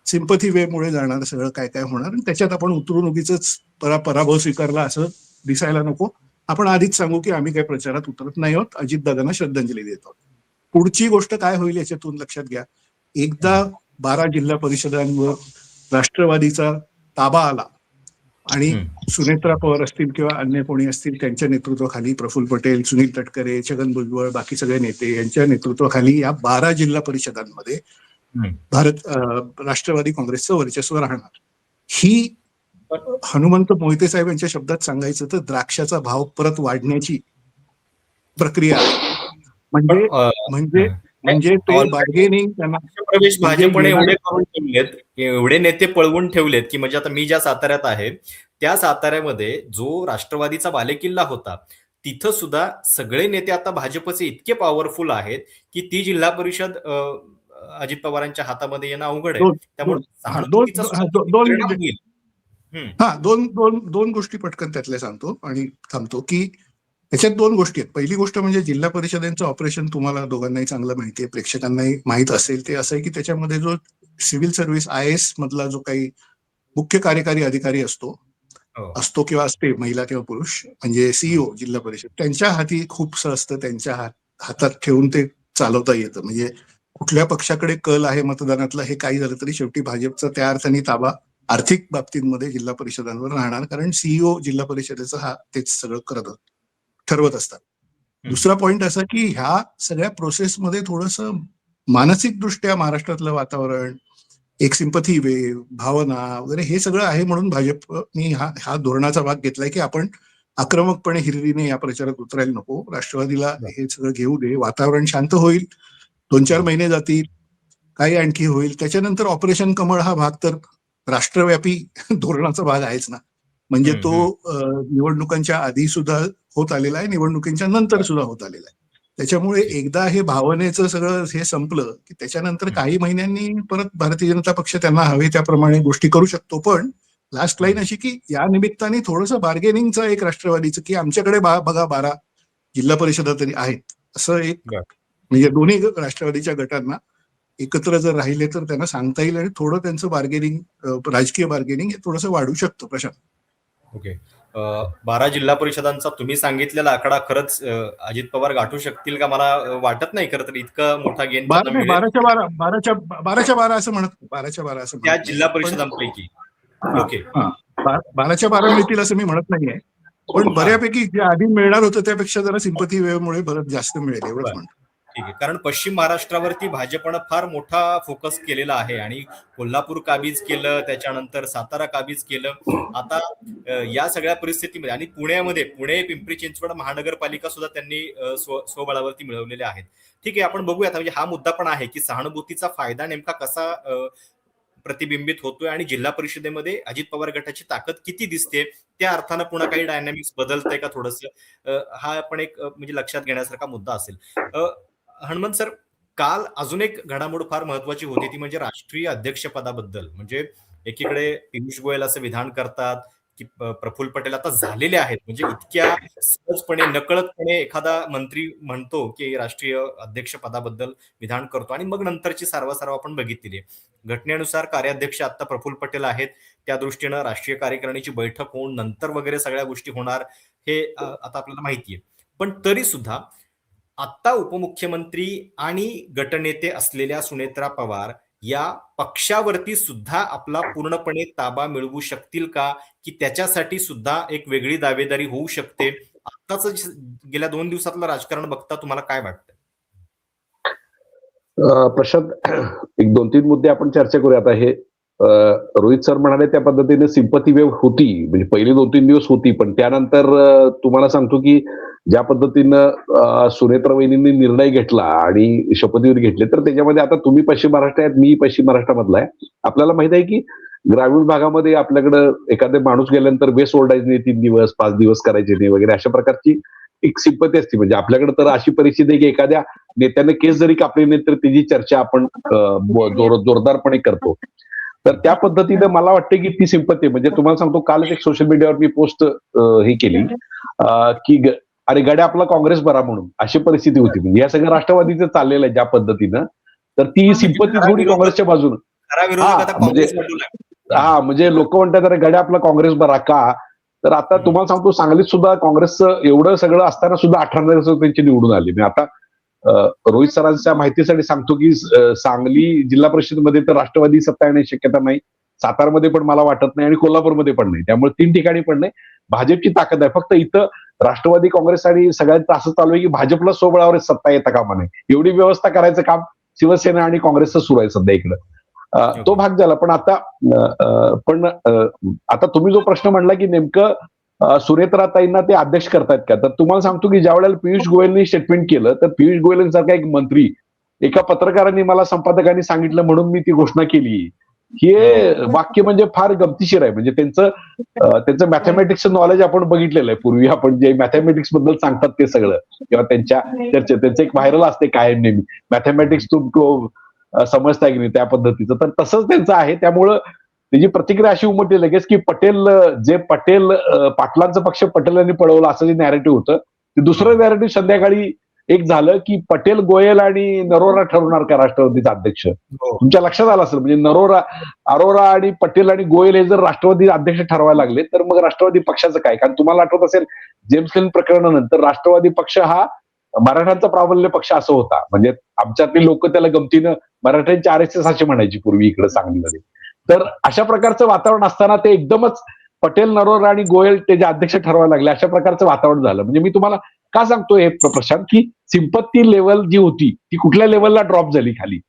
सिंपथी वेमुळे जाणार, सगळं काय काय होणार, आणि त्याच्यात आपण उतरून उगीच पराभव स्वीकारला असं दिसायला नको. आपण आधीच सांगू की आम्ही काही प्रचारात उतरत नाही आहोत, अजितदादांना श्रद्धांजली देत आहोत. पुढची गोष्ट काय होईल याच्यातून लक्षात घ्या, एकदा 12 जिल्हा परिषदांवर राष्ट्रवादीचा ताबा आला आणि सुनेत्रा पवार असतील किंवा अन्य कोणी असतील त्यांच्या नेतृत्वाखाली, प्रफुल्ल पटेल, सुनील तटकरे, छगन भुजबळ, बाकी सगळे नेते यांच्या नेतृत्वाखाली या 12 जिल्हा परिषदांमध्ये राष्ट्रवादी काँग्रेसचं वर्चस्व राहणार. ही हनुमंत मोहिते साहेब यांच्या शब्दात सांगायचं तर द्राक्षाचा भाव परत वाढण्याची प्रक्रिया आहे. म्हणजे ते बार्गेनिंग त्यांना प्रवेश भाजपने एवढे करून ठेवलेत, एवढे नेते पळवून ठेवलेत की म्हणजे आता मी ज्या साताऱ्यात आहे त्या साताऱ्यामध्ये जो राष्ट्रवादीचा बालेकिल्ला होता तिथं सुद्धा सगळे नेते आता भाजपचे इतके पॉवरफुल आहेत की ती जिल्हा परिषद अजित पवारांच्या हातामध्ये येणं अवघड आहे. त्यामुळे दोन गोष्टी पटकन त्यातल्या सांगतो आणि थांबतो की त्याच्यात दोन गोष्टी आहेत. पहिली गोष्ट म्हणजे जिल्हा परिषदेचं ऑपरेशन तुम्हाला दोघांनाही चांगलं माहिती आहे, प्रेक्षकांनाही माहित असेल, ते असं आहे की त्याच्यामध्ये जो सिव्हिल सर्व्हिस IAS मधला जो काही मुख्य कार्यकारी अधिकारी असतो किंवा असते, महिला किंवा पुरुष, म्हणजे CEO जिल्हा परिषद, त्यांच्या हाती खूप असतं, त्यांच्या हातात ठेवून ते चालवता येतं. म्हणजे कुठल्या पक्षाकडे कल आहे मतदानातला हे काही झालं तरी शेवटी भाजपचा त्या अर्थाने ताबा आर्थिक बाबतींमध्ये जिल्हा परिषदांवर राहणार, कारण CEO जिल्हा परिषदेचं तेच सगळं ठरवत असतात. दुसरा पॉइंट असा की ह्या सगळ्या प्रोसेसमध्ये थोडंसं मानसिकदृष्ट्या महाराष्ट्रातलं वातावरण, एक सिंपथी वेव, भावना वगैरे हे सगळं आहे, म्हणून भाजपने हा धोरणाचा भाग घेतलाय की आपण आक्रमकपणे हिरिरीने या प्रचारात उतरायला नको, राष्ट्रवादीला हे सगळं घेऊ दे, वातावरण शांत होईल, 2-4 महिने जातील, काही आणखी होईल, त्याच्यानंतर ऑपरेशन कमळ हा भाग तर राष्ट्रव्यापी धोरणाचा भाग आहेच ना. म्हणजे तो निवडणुकांच्या आधी सुद्धा होत आलेला आहे, निवडणुकींच्या नंतर सुद्धा होत आलेला आहे. त्याच्यामुळे एकदा हे भावनेचं सगळं हे संपलं की त्याच्यानंतर काही महिन्यांनी परत भारतीय जनता पक्ष त्यांना हवे त्याप्रमाणे गोष्टी करू शकतो. पण लास्ट लाईन अशी की या निमित्ताने थोडंसं बार्गेनिंगचं एक राष्ट्रवादीचं की आमच्याकडे बघा 12 जिल्हा परिषदा तरी आहेत, असं एक म्हणजे दोन्ही राष्ट्रवादीच्या गटांना एकत्र जर राहिले तर त्यांना सांगता येईल आणि थोडं त्यांचं बार्गेनिंग, राजकीय बार्गेनिंग हे थोडंसं वाढू शकतं. प्रशांत, ओके, 12 जिल्हा परिषदांचा तुम्ही सांगितलेला आकडा खरंच अजित पवार गाठू शकतील का? मला वाटत नाही खरं तर इतका मोठा गेन 12च्या 12 असं म्हणत, 12च्या 12 असं त्या जिल्हा परिषदांपैकी. ओके, 12च्या 12 मिळतील असं मी म्हणत नाहीये, पण बऱ्यापैकी जे आधी मिळणार होतं त्यापेक्षा जरा सिंपथी वेव्हमुळे बरंच जास्त मिळेल एवढंच म्हणतो. ठीक आहे, कारण पश्चिम महाराष्ट्रावरती भाजपनं फार मोठा फोकस केलेला आहे आणि कोल्हापूर काबीज केलं, त्याच्यानंतर सातारा काबीज केलं. आता या सगळ्या परिस्थितीमध्ये आणि पुणे पिंपरी चिंचवड महानगरपालिका सुद्धा त्यांनी स्वबळावरती मिळवलेल्या आहेत. ठीक आहे, आपण बघूयात. म्हणजे हा मुद्दा पण आहे की सहानुभूतीचा फायदा नेमका कसा प्रतिबिंबित होतोय आणि जिल्हा परिषदेमध्ये अजित पवार गटाची ताकद किती दिसते, त्या अर्थानं पुन्हा काही डायनॅमिक्स बदलतंय का थोडंसं, हा पण एक म्हणजे लक्षात घेण्यासारखा मुद्दा असेल. हनुमंत सर, काल अजून एक घडामोड फार महत्वाची होती, ती म्हणजे राष्ट्रीय अध्यक्षपदाबद्दल. म्हणजे एकीकडे पियुष गोयल असं विधान करतात की प्रफुल्ल पटेल आता झालेले आहेत, म्हणजे इतक्या सहजपणे नकळतपणे एखादा मंत्री म्हणतो की राष्ट्रीय अध्यक्ष पदाबद्दल विधान करतो आणि मग नंतरची सारवासारव आपण बघितलेली आहे. घटनेनुसार कार्याध्यक्ष आता प्रफुल्ल पटेल आहेत, त्या दृष्टीनं राष्ट्रीय कार्यकारिणीची बैठक होऊन नंतर वगैरे सगळ्या गोष्टी होणार हे आता आपल्याला माहितीये. पण तरी सुद्धा आता उपमुख्यमंत्री आणि गटनेते असलेल्या सुनेत्रा पवार या पक्षावरती सुद्धा आपला पूर्णपणे ताबा मिळवू शकतील का, की त्याच्यासाठी सुद्धा एक वेगळी दावेदारी होऊ शकते? आताच गेल्या 2 दिवसातलं राजकारण बघता तुम्हाला काय वाटतं? प्रशांत, एक 2-3 मुद्दे आपण चर्चा करूया. आता हे रोहित सर म्हणाले त्या पद्धतीने सिंपथी वेव्ह होती, म्हणजे पहिले 2-3 दिवस होती, पण त्यानंतर तुम्हाला सांगतो की ज्या पद्धतीनं सुनेत्रा वहिनींनी निर्णय घेतला आणि शपथविधी घेतले, तर त्याच्यामध्ये आता तुम्ही पश्चिम महाराष्ट्र आहेत, मी पश्चिम महाराष्ट्रामधला आहे. आपल्याला माहित आहे की ग्रामीण भागामध्ये आपल्याकडं एखादे माणूस गेल्यानंतर बेस ओरडायचे नाही, 3 दिवस 5 दिवस करायचे नाही वगैरे, अशा प्रकारची एक सिंपती असते. म्हणजे आपल्याकडे तर अशी परिस्थिती आहे की एखाद्या नेत्याने केस जरी कापली नाही तर त्याची चर्चा आपण जोरदारपणे करतो. तर त्या पद्धतीने मला वाटतं की ती सिंपती म्हणजे तुम्हाला सांगतो कालच एक सोशल मीडियावर मी पोस्ट ही केली की अरे गड्या आपला काँग्रेस बरा म्हणून अशी परिस्थिती होती. म्हणजे या सगळं राष्ट्रवादीचं चाललेलं आहे ज्या पद्धतीनं, तर ती सिंपती थोडी काँग्रेसच्या बाजूनं खरा विरोधक आता म्हणजे काँग्रेस बाजूला आहे. म्हणजे लोक म्हणतात अरे गड्या आपला काँग्रेस बरा का? तर आता तुम्हाला सांगतो सांगलीत सुद्धा काँग्रेसचं एवढं सगळं असताना सुद्धा 18 नगरसेवक त्यांची निवडून आली. मी आता रोहित सरांच्या माहितीसाठी सांगतो की सांगली जिल्हा परिषदमध्ये तर राष्ट्रवादी सत्ता येण्याची शक्यता नाही. सातारमध्ये पण मला वाटत नाही आणि कोल्हापूरमध्ये पण नाही. त्यामुळे 3 ठिकाणी पण नाही. भाजपची ताकद आहे. फक्त इथं राष्ट्रवादी काँग्रेस आणि सगळ्यांचं असं चालू आहे की भाजपला स्वबळावर सत्ता येता कामा नये. एवढी व्यवस्था करायचं काम शिवसेना आणि काँग्रेसचं सुरू आहे सध्या इकडं. तो भाग झाला. पण आता तुम्ही जो प्रश्न म्हणला की नेमकं सुनेत्राताईंना ते अध्यक्ष करतायत का? तर तुम्हाला सांगतो की ज्या वेळेला पियुष गोयलनी स्टेटमेंट केलं तर पियुष गोयलांसारखा एक मंत्री एका पत्रकारांनी मला संपादकांनी सांगितलं म्हणून मी ती घोषणा केली. हे वाक्य म्हणजे फार गमतीशीर आहे. म्हणजे त्यांचं मॅथमॅटिक्सचं नॉलेज आपण बघितलेलं आहे. पूर्वी आपण जे मॅथमॅटिक्स बद्दल सांगतात ते सगळं किंवा त्यांच्या चर्चेत त्यांचं एक व्हायरल असते कायम नेहमी मॅथमॅटिक्स तुमको समजताय की नाही त्या पद्धतीचं. तर तसंच त्यांचं आहे. त्यामुळं त्याची प्रतिक्रिया अशी उमटली लगेच की पटेल पाटलांचा पक्ष पटेलांनी पळवला असं जे नॅरेटिव्ह होतं ते दुसरं नॅरेटिव्ह संध्याकाळी एक झालं की पटेल गोयल आणि नरोरा ठरवणार का राष्ट्रवादीचा अध्यक्ष. तुमच्या लक्षात आलं असेल म्हणजे अरोरा आणि पटेल आणि गोयल हे जर राष्ट्रवादी अध्यक्ष ठरवायला लागले तर मग राष्ट्रवादी पक्षाचं काय. कारण तुम्हाला आठवत असेल जेम्स लेन प्रकरणानंतर राष्ट्रवादी पक्ष हा मराठ्यांचा प्राबल्य पक्ष असं होता. म्हणजे आमच्यातली लोक त्याला गमतीनं मराठ्यांची RSS अशी म्हणायची पूर्वी इकडे सांगलीमध्ये. तर अशा प्रकारचं वातावरण असताना ते एकदमच पटेल नरोरा आणि गोयल ते जे अध्यक्ष ठरवायला लागले अशा प्रकारचं वातावरण झालं. म्हणजे मी तुम्हाला का सांगतोय प्रशांत की सिंपत्ती लेवल जी होती ती कुठल्या लेवलला ड्रॉप झाली खाली.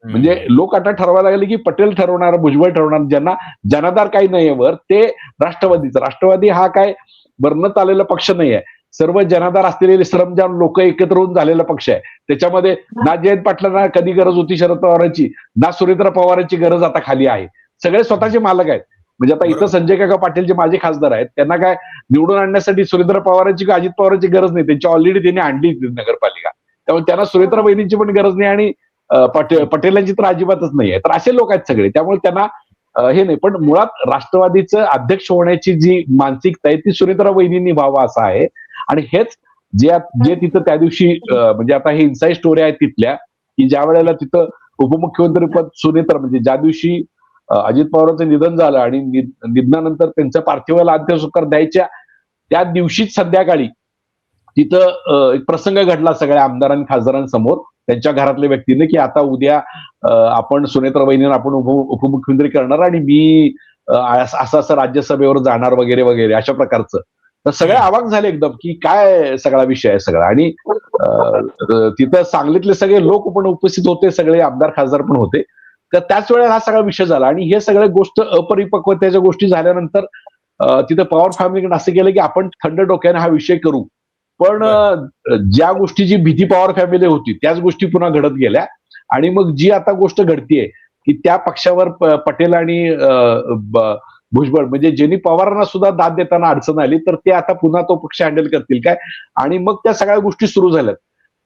म्हणजे लोक आता ठरवायला लागले की पटेल ठरवणार भुजबळ ठरवणार ज्यांना जनाधार काही नाहीये वर ते राष्ट्रवादी हा काय वर्णत आलेला पक्ष नाहीये. सर्व जनाधार असलेले श्रमजान लोक एकत्र होऊन झालेला पक्ष आहे. त्याच्यामध्ये ना जयंत पाटलांना कधी गरज होती शरद पवारांची ना सुरेंद्र पवारांची गरज आता खाली आहे. सगळे स्वतःचे मालक आहेत. म्हणजे आता इथं संजय काका पाटील जे माझे खासदार आहेत त्यांना काय निवडून आणण्यासाठी सुरेंद्र पवारांची किंवा अजित पवारांची गरज नाही. त्यांची ऑलरेडी त्यांनी आणली नगरपालिका. त्यामुळे त्यांना सुरेंद्र बहिणींची पण गरज नाही आणि पटेलांची तर अजिबातच नाही आहे. तर असे लोक आहेत सगळे. त्यामुळे त्यांना हे नाही. पण मुळात राष्ट्रवादीचं अध्यक्ष होण्याची जी मानसिकता आहे ती सुरेंद्र वहिनींनी व्हावं असं आहे. आणि हेच जे तिथं त्या दिवशी म्हणजे आता हे इन्साईड स्टोरी आहेत तिथल्या की ज्या वेळेला तिथं उपमुख्यमंत्री पद सुनेत्र म्हणजे ज्या दिवशी अजित पवारांचं निधन झालं आणि निधनानंतर त्यांच्या पार्थिवाला अंत्यसंस्कार द्यायच्या त्या दिवशीच संध्याकाळी तिथं एक प्रसंग घडला सगळ्या आमदारांनी खासदारांसमोर त्यांच्या घरातल्या व्यक्तीने की आता उद्या आपण सुनेत्र वहिनींना आपण उपमुख्यमंत्री करणार आणि मी असं राज्यसभेवर जाणार वगैरे वगैरे अशा प्रकारचं. तर सगळे अवाक झाले एकदम की काय सगळा विषय आहे सगळा. आणि तिथं सांगलीतले सगळे लोक पण उपस्थित होते सगळे आमदार खासदार पण होते. तर त्याच वेळेला हा सगळा विषय झाला आणि हे सगळ्या गोष्ट अपरिपक्वतेच्या गोष्टी झाल्यानंतर तिथं पवार फॅमिलीकडे असं केलं की आपण थंड डोक्याने हा विषय करू. पण ज्या गोष्टीची भीती पवार फॅमिली होती त्याच गोष्टी पुन्हा घडत गेल्या. आणि मग जी आता गोष्ट घडतीये की त्या पक्षावर पटेल आणि भुजबळ म्हणजे ज्यांनी पवारांना सुद्धा दाद देताना अडचण आली तर ते आता पुन्हा तो पक्ष हँडल करतील काय. आणि मग त्या सगळ्या गोष्टी सुरू झाल्यात.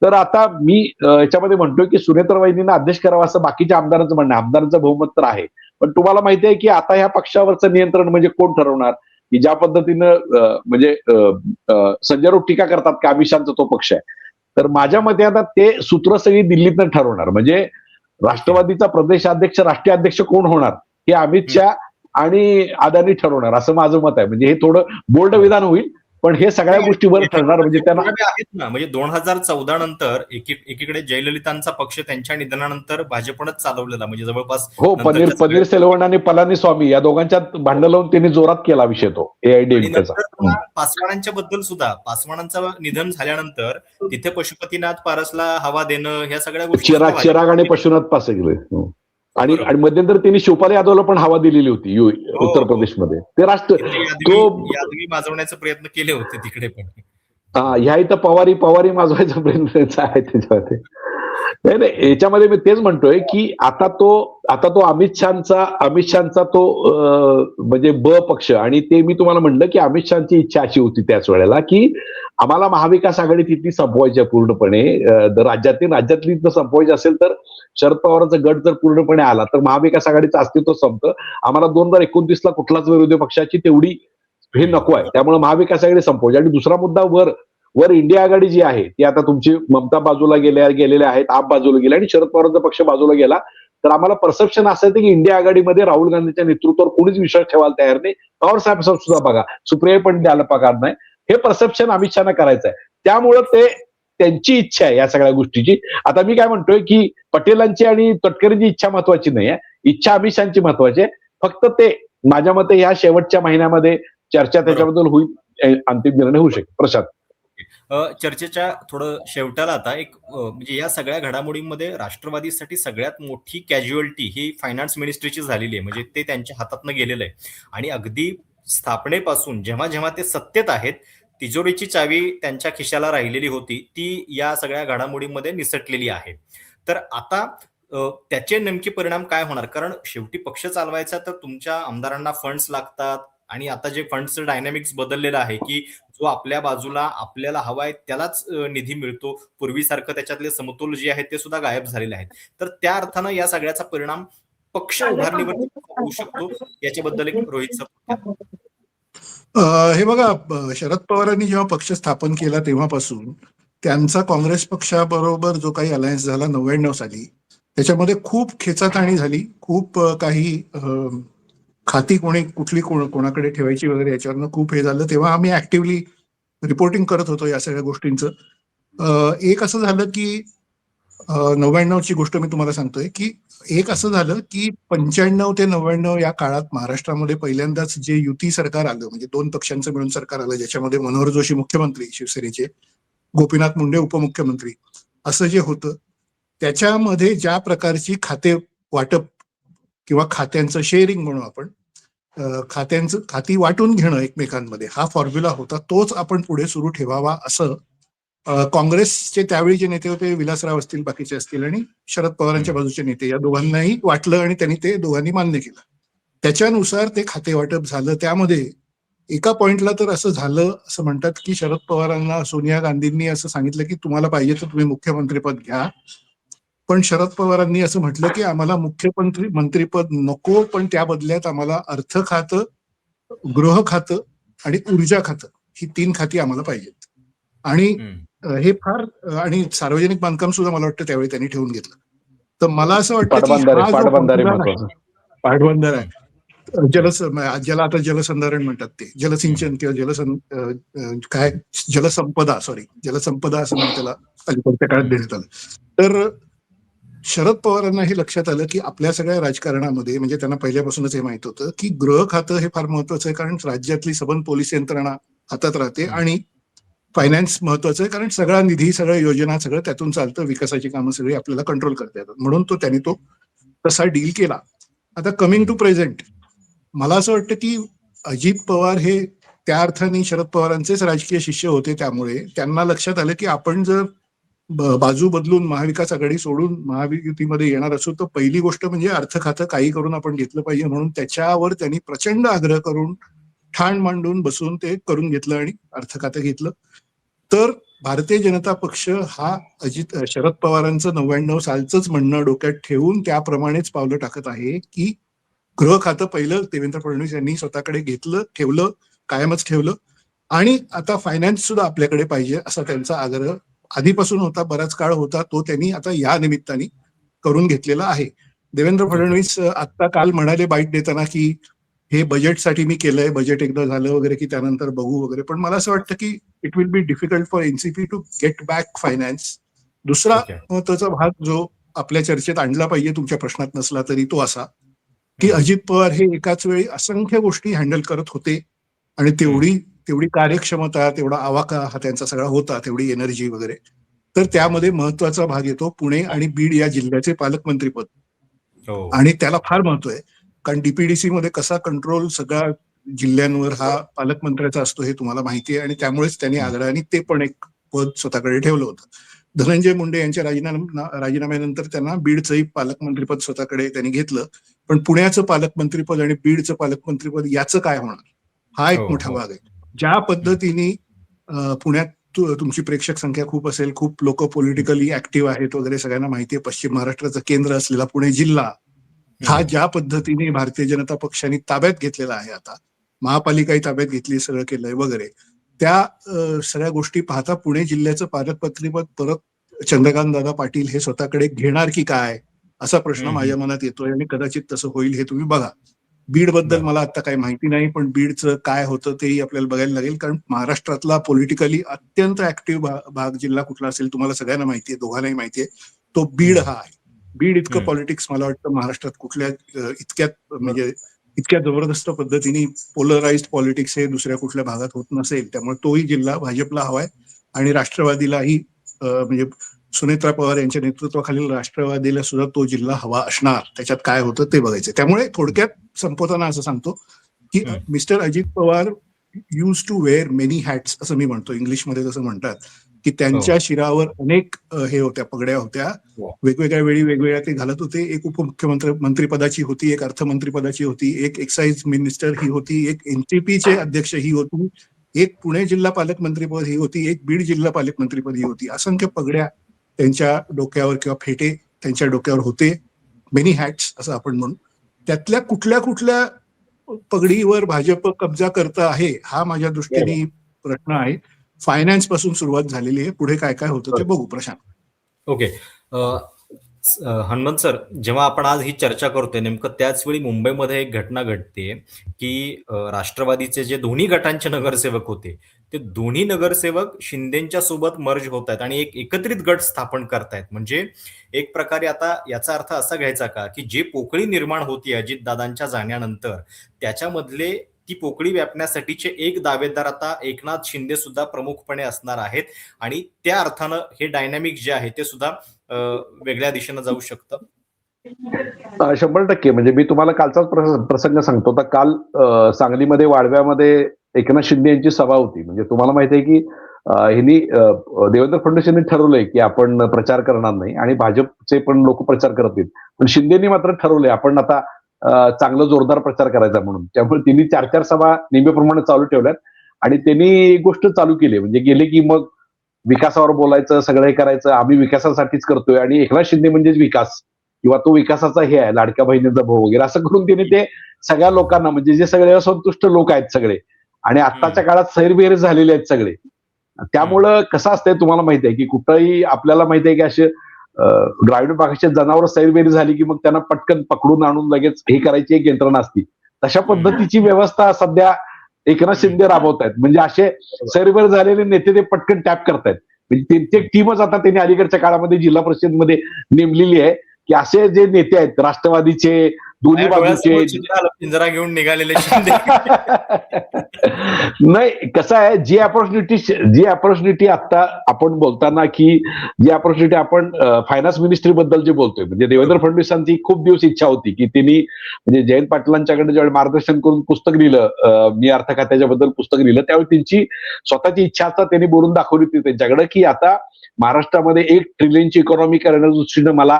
तर आता मी याच्यामध्ये म्हणतोय की सुनेत्र वहिनींना अध्यक्ष करावा असं बाकीच्या आमदारांचं म्हणणं आहे. आमदारांचं बहुमत तर आहे. पण तुम्हाला माहिती आहे की आता ह्या पक्षावरचं नियंत्रण म्हणजे कोण ठरवणार की ज्या पद्धतीनं म्हणजे संजय राऊत टीका करतात की अमित शहाचा तो पक्ष आहे. तर माझ्या मते आता ते सूत्र सगळी दिल्लीतनं ठरवणार. म्हणजे राष्ट्रवादीचा प्रदेशाध्यक्ष राष्ट्रीय अध्यक्ष कोण होणार हे अमित शहा आणि अदानी ठरवणार असं माझं मत आहे. म्हणजे हे थोडं बोल्ड विधान होईल पण हे सगळ्या गोष्टीवर ठरणार. म्हणजे त्यांना आहेत ना म्हणजे 2014 नंतर एकीकडे जयललितांचा पक्ष त्यांच्या निधनानंतर भाजपनंच चालवलेला म्हणजे जवळपास हो पनीरसेल्वम आणि पलानीस्वामी या दोघांच्यात भांडण लावून त्यांनी जोरात केला विषय तो AIADMKचा. पासवानांच्या बद्दल सुद्धा पासवानांचं निधन झाल्यानंतर तिथे पशुपतीनाथ पारसला हवा देणं ह्या सगळ्या गोष्टी चिराग आणि पशुनाथ पासे गेले. आणि मध्यंतर त्यांनी शिवपाल यादवला पण हवा दिलेली होती उत्तर प्रदेशमध्ये. ते यादवी माजवण्याचा प्रयत्न केले होते तिकडे पण. ह्या इथं पवारी माजवायचा प्रयत्न आहे त्याच्यामध्ये. नाही नाही, याच्यामध्ये मी तेच म्हणतोय की आता तो अमित शहाचा तो म्हणजे ब पक्ष, आणि ते मी तुम्हाला म्हणलं की अमित शहाची इच्छा अशी होती त्याच वेळेला की आम्हाला महाविकास आघाडी तिथली संपवायची आहे पूर्णपणे. राज्यातली जर संपवायची असेल तर शरद पवारांचा गट जर पूर्णपणे आला तर महाविकास आघाडीचं अस्तित्व संपतं. आम्हाला 2029ला कुठलाच विरोधी पक्षाची तेवढी हे नको आहे, त्यामुळे महाविकास आघाडी संपवायची. आणि दुसरा मुद्दा, वर इंडिया आघाडी जी आहे ती आता तुमची ममता बाजूला गेलेल्या आहेत, आप बाजूला गेल्या आणि शरद पवारांचा पक्ष बाजूला गेला, तर आम्हाला परसेप्शन असायचं की इंडिया आघाडीमध्ये राहुल गांधीच्या नेतृत्वावर कोणीच विश्वास ठेवायला तयार नाही. पवार साहेब सुद्धा बघा, सुप्रिया पण द्यायला पगार नाही. हे परसेप्शन अमित शहाना करायचं आहे, त्यामुळं ते त्यांची इच्छा आहे या सगळ्या गोष्टीची. आता मी काय म्हणतोय की पटेलांची आणि तटकरेंची इच्छा महत्वाची नाही आहे, इच्छा अमित शहाची महत्वाची आहे. फक्त ते माझ्या मते ह्या शेवटच्या महिन्यामध्ये चर्चा त्याच्याबद्दल होईल, अंतिम निर्णय होऊ शकेल. प्रशांत, चर्चेच्या थोडं शेवटाला आता म्हणजे या सगळ्या घडामोडींमध्ये राष्ट्रवादीसाठी सगळ्यात मोठी कॅज्युअलिटी ही फायनान्स मिनिस्ट्रीची झालेली आहे. म्हणजे ते त्यांच्या हातातनं गेलेलं आहे आणि अगदी स्थापनेपासून जेव्हा जेव्हा ते सत्तेत आहेत, तिजोरीची चावी त्यांच्या खिशाला राहिलेली होती, ती या सगळ्या घडामोडींमध्ये निसटलेली आहे. तर आता त्याचे नेमके परिणाम काय होणार? कारण शेवटी पक्ष चालवायचा तर तुमच्या आमदारांना फंड्स लागतात आणि आता जे फंड्सचं डायनामिक्स बदललेलं आहे की जो आपल्या बाजूला आपल्याला हवाय त्यालाच निधी मिळतो. पूर्वीसारखं त्याच्यातले समतोल जे आहेत ते सुद्धा गायब झालेले आहेत. तर त्या अर्थानं या सगळ्याचा परिणाम पक्ष उभारणीवर होऊ शकतो, याच्याबद्दल एक रोहित सर. हे बघा, शरद पवारांनी जेव्हा पक्ष स्थापन केला तेव्हापासून त्यांचा काँग्रेस पक्षाबरोबर जो काही अलायन्स झाला 99 साली, त्याच्यामध्ये खूप खेचाताणी झाली. खूप काही खाती कुठली कोणाकडे ठेवायची वगैरे याच्यावरनं खूप हे झालं. तेव्हा आम्ही ऍक्टिव्हली रिपोर्टिंग करत होतो या सगळ्या गोष्टींचं. एक असं झालं की 99ची गोष्ट मी तुम्हाला सांगतोय की एक असं झालं की 95 ते 99 या काळात महाराष्ट्रामध्ये पहिल्यांदाच जे युती सरकार आलं, म्हणजे 2 पक्षांचं मिळून सरकार आलं, ज्याच्यामध्ये मनोहर जोशी मुख्यमंत्री शिवसेनेचे, गोपीनाथ मुंडे उपमुख्यमंत्री, असं जे होतं त्याच्यामध्ये ज्या प्रकारची खाते वाटप किंवा खात्यांचं शेअरिंग म्हणून आपण खाती वाटून घेणं एकमेकांमध्ये, हा फॉर्म्युला होता. तोच आपण पुढे सुरू ठेवावा असं काँग्रेसचे त्यावेळी जे नेते होते, विलासराव असतील, बाकीचे असतील, आणि शरद पवारांच्या बाजूचे नेते, या दोघांनाही वाटलं आणि त्यांनी ते दोघांनी मान्य केलं. त्याच्यानुसार ते खाते वाटप झालं. त्यामध्ये एका पॉइंटला तर असं झालं, असं म्हणतात की शरद पवारांना सोनिया गांधींनी असं सांगितलं की तुम्हाला पाहिजे तर तुम्ही मुख्यमंत्रीपद घ्या, पण शरद पवारांनी असं म्हटलं की आम्हाला मंत्रीपद नको, पण त्या बदल्यात आम्हाला अर्थ खातं, गृह खातं आणि ऊर्जा खातं, ही 3 खाती आम्हाला पाहिजेत. आणि हे फार, आणि सार्वजनिक बांधकाम सुद्धा मला वाटतं त्यावेळी त्यांनी ठेवून घेतलं. तर मला असं वाटतं की हा जो पाटबंधार आहे, ज्याला आता जलसंधारण म्हणतात, ते जलसिंचन किंवा जलसंपदा असं म्हणजे त्याला अलीकडच्या काळात देण्यात आलं. तर शरद पवारांना हे लक्षात आलं की आपल्या सगळ्या राजकारणामध्ये, म्हणजे त्यांना पहिल्यापासूनच हे माहित होतं की गृह खातं हे फार महत्वाचं आहे, कारण राज्यातली सबंध पोलीस यंत्रणा हातात राहते, आणि फायनान्स महत्वाचं आहे, कारण सगळा निधी, सगळ्या योजना, सगळं त्यातून चालतं. विकासाची कामं सगळी आपल्याला कंट्रोल करता येतात, म्हणून त्यांनी तसा डील केला. आता कमिंग टू प्रेझेंट, मला असं वाटतं की अजित पवार हे त्या अर्थाने शरद पवारांचेच राजकीय शिष्य होते, त्यामुळे त्यांना लक्षात आलं की आपण जर बाजू बदलून महाविकास आघाडी सोडून महायुतीमध्ये येणार असू तर पहिली गोष्ट म्हणजे अर्थ खातं काही करून आपण घेतलं पाहिजे, म्हणून त्याच्यावर त्यांनी प्रचंड आग्रह करून ठाण मांडून बसून ते करून घेतलं आणि अर्थ खातं घेतलं. तर भारतीय जनता पक्ष हा शरद पवारांचं 99 सालचंच म्हणणं डोक्यात ठेवून त्याप्रमाणेच पावलं टाकत आहे की गृह खातं पहिलं देवेंद्र फडणवीस यांनी स्वतःकडे ठेवलं, कायमच ठेवलं, आणि आता फायनान्स सुद्धा आपल्याकडे पाहिजे असा त्यांचा आग्रह आधीपासून होता, बराच काळ होता, तो त्यांनी आता या निमित्ताने करून घेतलेला आहे. देवेंद्र फडणवीस आता काल म्हणाले बाईट देताना की हे बजेटसाठी मी केलंय, बजेट एकदा झालं वगैरे की त्यानंतर बघू वगैरे, पण मला असं वाटतं की it will be difficult for NCP to get back finance. दुसरा महत्वाचा भाग जो आपल्या चर्चेत आणला पाहिजे, तुमच्या प्रश्नात नसला तरी, तो असा की अजित पवार हे एकाच वेळी असंख्य गोष्टी हँडल करत होते, आणि तेवढी कार्यक्षमता, तेवढा आवाका हा त्यांचा सगळा होता, तेवढी एनर्जी वगैरे. तर त्यामध्ये महत्वाचा भाग येतो पुणे आणि बीड या जिल्ह्याचे पालकमंत्रीपद, आणि त्याला फार महत्व आहे, कारण डीपीडीसी मध्ये कसा कंट्रोल सगळ्या जिल्ह्यांवर हा पालकमंत्र्याचा असतो हे तुम्हाला माहिती आहे, आणि त्यामुळेच त्यांनी आग्रहाने ते पण एक पद स्वतःकडे ठेवलं होतं. धनंजय मुंडे यांच्या राजीनाम्यानंतर त्यांना बीडचंही पालकमंत्रीपद स्वतःकडे त्यांनी घेतलं. पण पुण्याचं पालकमंत्रीपद आणि बीडचं पालकमंत्रीपद याचं काय होणार, हा एक मोठा भाग आहे. ज्या पद्धतीने पुण्यात तुमची प्रेक्षक संख्या खूप असेल, खूप लोक पॉलिटिकली ऍक्टिव्ह आहेत वगैरे, सगळ्यांना माहिती आहे. पश्चिम महाराष्ट्राचं केंद्र असलेला पुणे जिल्हा हा ज्या पद्धतीने भारतीय जनता पक्षाने ताब्यात घेतलेला आहे, आता महापालिकाही ताब्यात घेतली, सगळं केलंय वगैरे, त्या सगळ्या गोष्टी पाहता पुणे जिल्ह्याचं पालकमंत्रीपद परत चंद्रकांत दादा पाटील हे स्वतःकडे घेणार की काय, असा प्रश्न माझ्या मनात येतोय. आणि कदाचित तसं होईल, हे तुम्ही बघा. बीड बद्दल मला आता काही माहिती नाही, पण बीडचं काय होतं तेही आपल्याला बघायला लागेल. कारण महाराष्ट्रातला पॉलिटिकली अत्यंत ऍक्टिव्ह भाग जिल्हा कुठला असेल तुम्हाला सगळ्यांना माहितीये, दोघांनाही माहितीये, तो बीड हा आहे. बीड इतकं पॉलिटिक्स मला वाटतं महाराष्ट्रात कुठल्या इतक्या जबरदस्त पद्धतीने पोलराइज्ड पॉलिटिक्स हे दुसऱ्या कुठल्या भागात होत नसेल. त्यामुळे तोही जिल्हा भाजपला हवाय आणि राष्ट्रवादीलाही म्हणजे सुनेत्रा पवार यांच्या नेतृत्वाखालील राष्ट्रवादीला सुद्धा तो जिल्हा हवा असणार. त्याच्यात काय होतं ते बघायचं. त्यामुळे थोडक्यात संपवताना असं सांगतो की mister Ajit Pawar use to wear many hats, असं मी म्हणतो, इंग्लिशमध्ये जसं म्हणतात की त्यांच्या शिरावर अनेक हे होत्या, पगड्या होत्या, वेगवेगळ्या वेळी वेगवेगळ्या ते घालत होते. एक मंत्रिपदाची होती, एक अर्थमंत्रीपदाची होती, एक एक्साईज मिनिस्टर ही होती, एक एनसीपीचे अध्यक्ष ही होती, एक पुणे जिल्हा पालकमंत्रीपद ही होती, एक बीड जिल्हा पालकमंत्रीपद ही होती. असंख्य पगड्या त्यांच्या डोक्यावर किंवा फेटे त्यांच्या डोक्यावर होते, मेनी हॅट्स असं आपण म्हणू. त्यातल्या कुठल्या कुठल्या पगडीवर भाजप कब्जा करत आहे हा माझ्या दृष्टीने प्रश्न आहे. फायनान्स पासून सुरुवात झालेली आहे, पुढे काय काय होतं ते बघू. प्रशांत. ओके. हनुमंत सर, जेव्हा आपण आज ही चर्चा करतोय, नेमकं त्याच वेळी मुंबईमध्ये एक घटना घडते की राष्ट्रवादीचे जे दोन्ही गटांचे नगरसेवक होते, ते दोन्ही नगरसेवक शिंदेच्या सोबत मर्ज होत आहेत आणि एक एकत्रित गट स्थापन करतायत. म्हणजे एक प्रकारे आता याचा अर्थ असा घ्यायचा का की जे पोकळी निर्माण होती अजितदादांच्या जाण्यानंतर, त्याच्यामधले ती पोकळी व्यापण्यासाठीचे एक दावेदार आता एकनाथ शिंदे सुद्धा प्रमुखपणे असणार आहेत आणि त्या अर्थानं हे डायनामिक जे आहे ते सुद्धा वेगळ्या दिशेनं जाऊ शकतं. 100% म्हणजे मी तुम्हाला कालचाच प्रसंग सांगतो. तर काल सांगलीमध्ये वाळव्यामध्ये एकनाथ शिंदे यांची सभा होती. म्हणजे तुम्हाला माहिती आहे की ह्यांनी देवेंद्र फडणवीस यांनी ठरवलंय की आपण प्रचार करणार नाही आणि भाजपचे पण लोक प्रचार करतील, पण शिंदेनी मात्र ठरवलंय आपण आता चांगलं जोरदार प्रचार करायचा म्हणून. त्यामुळे त्यांनी 4-4 सभा नेहमीप्रमाणे चालू ठेवल्यात आणि त्यांनी गोष्ट चालू केली. म्हणजे गेले की मग विकासावर बोलायचं, सगळं हे करायचं, आम्ही विकासासाठीच करतोय आणि एकनाथ शिंदे म्हणजेच विकास किंवा तो विकासाचा हे आहे, लाडक्या बहिणीचा भाऊ वगैरे, असं करून त्यांनी ते सगळ्या लोकांना, म्हणजे जे सगळे असंतुष्ट लोक आहेत सगळे आणि आत्ताच्या काळात सैरबेर झालेले आहेत सगळे. त्यामुळं कसं असतंय तुम्हाला माहिती आहे की कुठंही आपल्याला माहिती आहे की असे ग्रामीण भागाचे जनावर सैरबेरी झाली की मग त्यांना पटकन पकडून आणून लगेच हे करायची एक यंत्रणा असती. तशा पद्धतीची व्यवस्था सध्या एकनाथ शिंदे राबवत आहेत. म्हणजे असे सैरबेर झालेले नेते ते पटकन टॅप करतायत. म्हणजे त्यांची एक टीमच आता त्यांनी अलीकडच्या काळामध्ये जिल्हा परिषदमध्ये नेमलेली आहे की असे जे नेते आहेत राष्ट्रवादीचे दोन्ही बाजूचे पिंजरा घेऊन निघालेले शिंदे. नाही, कसं आहे, जी अपॉर्च्युनिटी आता आपण बोलताना की जी अपॉर्च्युनिटी आपण फायनान्स मिनिस्ट्री बद्दल जे बोलतोय, म्हणजे देवेंद्र फडणवीसांची खूप दिवस इच्छा होती की त्यांनी म्हणजे जयंत पाटलांच्याकडे ज्यावेळी मार्गदर्शन करून पुस्तक लिहिलं, मी अर्थ खात्याच्याबद्दल पुस्तक लिहिलं, त्यावेळी त्यांची स्वतःची इच्छा आता त्यांनी बोलून दाखवली होती त्यांच्याकडे की आता महाराष्ट्रामध्ये 1 ट्रिलियनची इकॉनॉमी करण्याच्या दृष्टीनं मला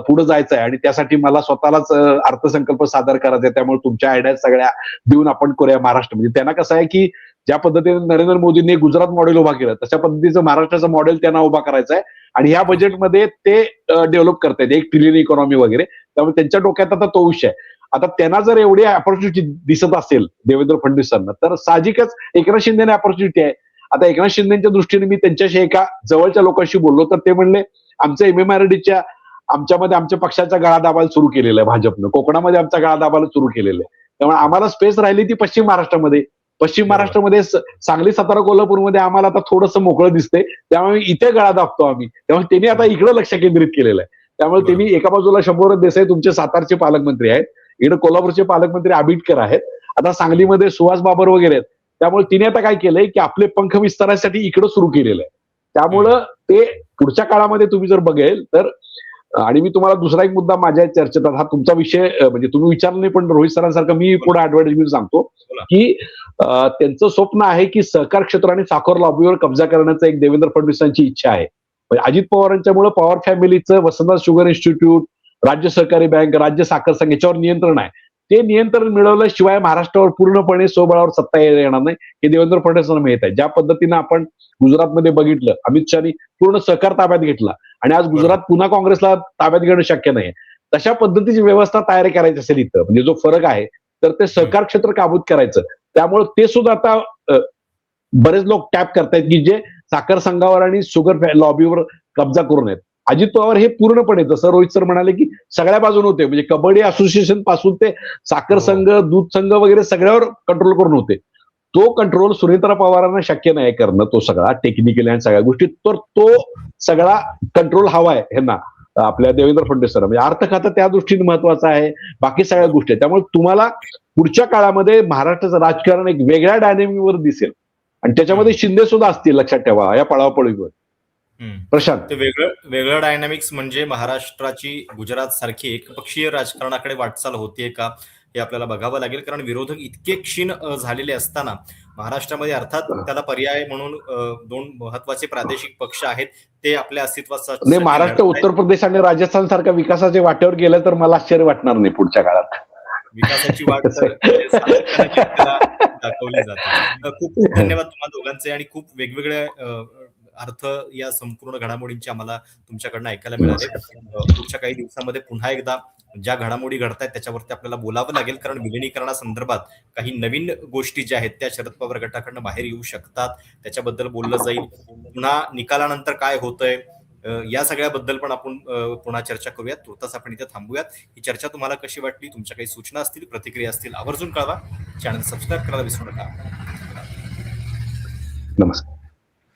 पुढे जायचं आहे आणि त्यासाठी मला स्वतःलाच अर्थसंकल्प सादर करायचा आहे. त्यामुळे तुमच्या आयडिया सगळ्या देऊन आपण करूया महाराष्ट्र. म्हणजे त्यांना कसं आहे की ज्या पद्धतीने नरेंद्र मोदींनी गुजरात मॉडेल उभा केलं तशा पद्धतीचं महाराष्ट्राचं मॉडेल त्यांना उभा करायचं आहे आणि ह्या बजेटमध्ये ते डेव्हलप करतायत 1 ट्रिलियन इकॉनॉमी वगैरे. त्यामुळे त्यांच्या डोक्यात आता तो विषय आहे. आता त्यांना जर एवढी अपॉर्च्युनिटी दिसत असेल देवेंद्र फडणवीसांना, तर साहजिकच एकनाथ शिंदेने अपॉर्च्युनिटी आहे. आता एकनाथ शिंदेच्या दृष्टीने मी त्यांच्याशी एका जवळच्या लोकांशी बोललो तर ते म्हणले आमच्या MMRDच्या आमच्यामध्ये आमच्या पक्षाचा गळा दाबायला सुरू केलेला आहे भाजपनं, कोकणामध्ये आमचा गळा दाबायला सुरू केलेला आहे. त्यामुळे आम्हाला स्पेस राहिली ती पश्चिम महाराष्ट्रामध्ये सांगली, सातारा, कोल्हापूरमध्ये आम्हाला आता थोडंसं मोकळं दिसतंय, त्यामुळे इथे गळा दाबतो आम्ही. त्यामुळे त्यांनी आता इकडे लक्ष केंद्रित केलेलं आहे. त्यामुळे त्यांनी एका बाजूला शंभूराज देसाई तुमचे सातारचे पालकमंत्री आहेत, इकडे कोल्हापूरचे पालकमंत्री आबिटकर आहेत, आता सांगलीमध्ये सुहास बाबर वगैरे आहेत. त्यामुळे तिने आता काय केलंय की आपले पंख विस्तारासाठी इकडे सुरू केलेलं आहे. त्यामुळं ते पुढच्या काळामध्ये तुम्ही जर बघेल तर, आणि मी तुम्हाला दुसरा एक मुद्दा माझ्या चर्चेत, हा तुमचा विषय म्हणजे तुम्ही विचारलं नाही पण रोहित सरांसारखं मी पुढे ऍडव्हर्टाइजमेंट सांगतो की त्यांचं स्वप्न आहे की सहकार क्षेत्र आणि साखर लॉबीवर कब्जा करण्याचं एक देवेंद्र फडणवीसांची इच्छा आहे. म्हणजे अजित पवारांच्यामुळे पवार फॅमिलीचं वसंतदास शुगर इन्स्टिट्यूट, राज्य सहकारी बँक, राज्य साखर संघ याच्यावर नियंत्रण आहे. ते नियंत्रण मिळवल्याशिवाय महाराष्ट्रावर पूर्णपणे स्वबळावर सत्ता येणार नाही, हे देवेंद्र फडणवीसांना माहित आहे. ज्या पद्धतीनं आपण गुजरातमध्ये बघितलं, अमित शहानी पूर्ण सरकार ताब्यात घेतला आणि आज गुजरात पुन्हा काँग्रेसला ताब्यात घेणं शक्य नाही. तशा पद्धतीची व्यवस्था तयार करायची असेल इथं, म्हणजे जो फरक आहे, तर ते सहकार क्षेत्र काबूत करायचं. त्यामुळे ते सुद्धा आता बरेच लोक टॅप करतायत की जे साखर संघावर आणि शुगर लॉबीवर कब्जा करून आहेत. अजित पवार हे पूर्णपणे, जसं रोहित सर म्हणाले की सगळ्या बाजून होते, म्हणजे कबड्डी असोसिएशन पासून ते साखर संघ, दूध संघ वगैरे सगळ्यावर कंट्रोल करून होते. तो कंट्रोल सुनेत्रा पवारांना शक्य नाही करणं, तो सगळा टेक्निकली आणि सगळ्या गोष्टी, तर तो सगळा कंट्रोल हवाय ह्यांना, आपल्या देवेंद्र फडणवीस सर. म्हणजे अर्थ खातं त्या दृष्टीने महत्वाचं आहे, बाकी सगळ्या गोष्टी आहेत. त्यामुळे तुम्हाला पुढच्या काळामध्ये महाराष्ट्राचं राजकारण एक वेगळ्या डायनेमिकवर दिसेल आणि त्याच्यामध्ये शिंदे सुद्धा असतील, लक्षात ठेवा, या पळापळीवर. प्रशांत, ते वेगळं डायनामिक्स म्हणजे महाराष्ट्राची गुजरात सारखी एकपक्षीय राजकारणाकडे वाटचाल होतीये का, हे आपल्याला बघावं लागेल. कारण विरोधक इतके क्षीण झालेले असताना महाराष्ट्रामध्ये अर्थात त्याला पर्याय म्हणून दोन महत्वाचे प्रादेशिक पक्ष आहेत, ते आपल्या अस्तित्वासाठी महाराष्ट्र, उत्तर प्रदेश आणि राजस्थान सारख्या विकासाच्या वाटेवर गेलं तर मला आश्चर्य वाटणार नाही पुढच्या काळात. विकासाची वाट दाखवली जाते. खूप खूप धन्यवाद तुम्हा दोघांचे, आणि खूप वेगवेगळे अर्थ या संपूर्ण घडामोडींचे आम्हाला तुमच्याकडनं ऐकायला मिळाले. पुढच्या काही दिवसांमध्ये पुन्हा एकदा ज्या घडामोडी घडतायत त्याच्यावरती आपल्याला बोलावं लागेल, कारण विलिनीकरणासंदर्भात काही नवीन गोष्टी ज्या आहेत त्या शरद पवार गटाकडनं बाहेर येऊ शकतात, त्याच्याबद्दल बोललं जाईल. पुन्हा निकालानंतर काय होतंय या सगळ्याबद्दल पण आपण पुन्हा चर्चा करूयात. तुर्तास आपण इथे थांबूयात. ही चर्चा तुम्हाला कशी वाटली, तुमच्या काही सूचना असतील, प्रतिक्रिया असतील, आवर्जून कळवा. चॅनल सबस्क्राईब करायला विसरू नका.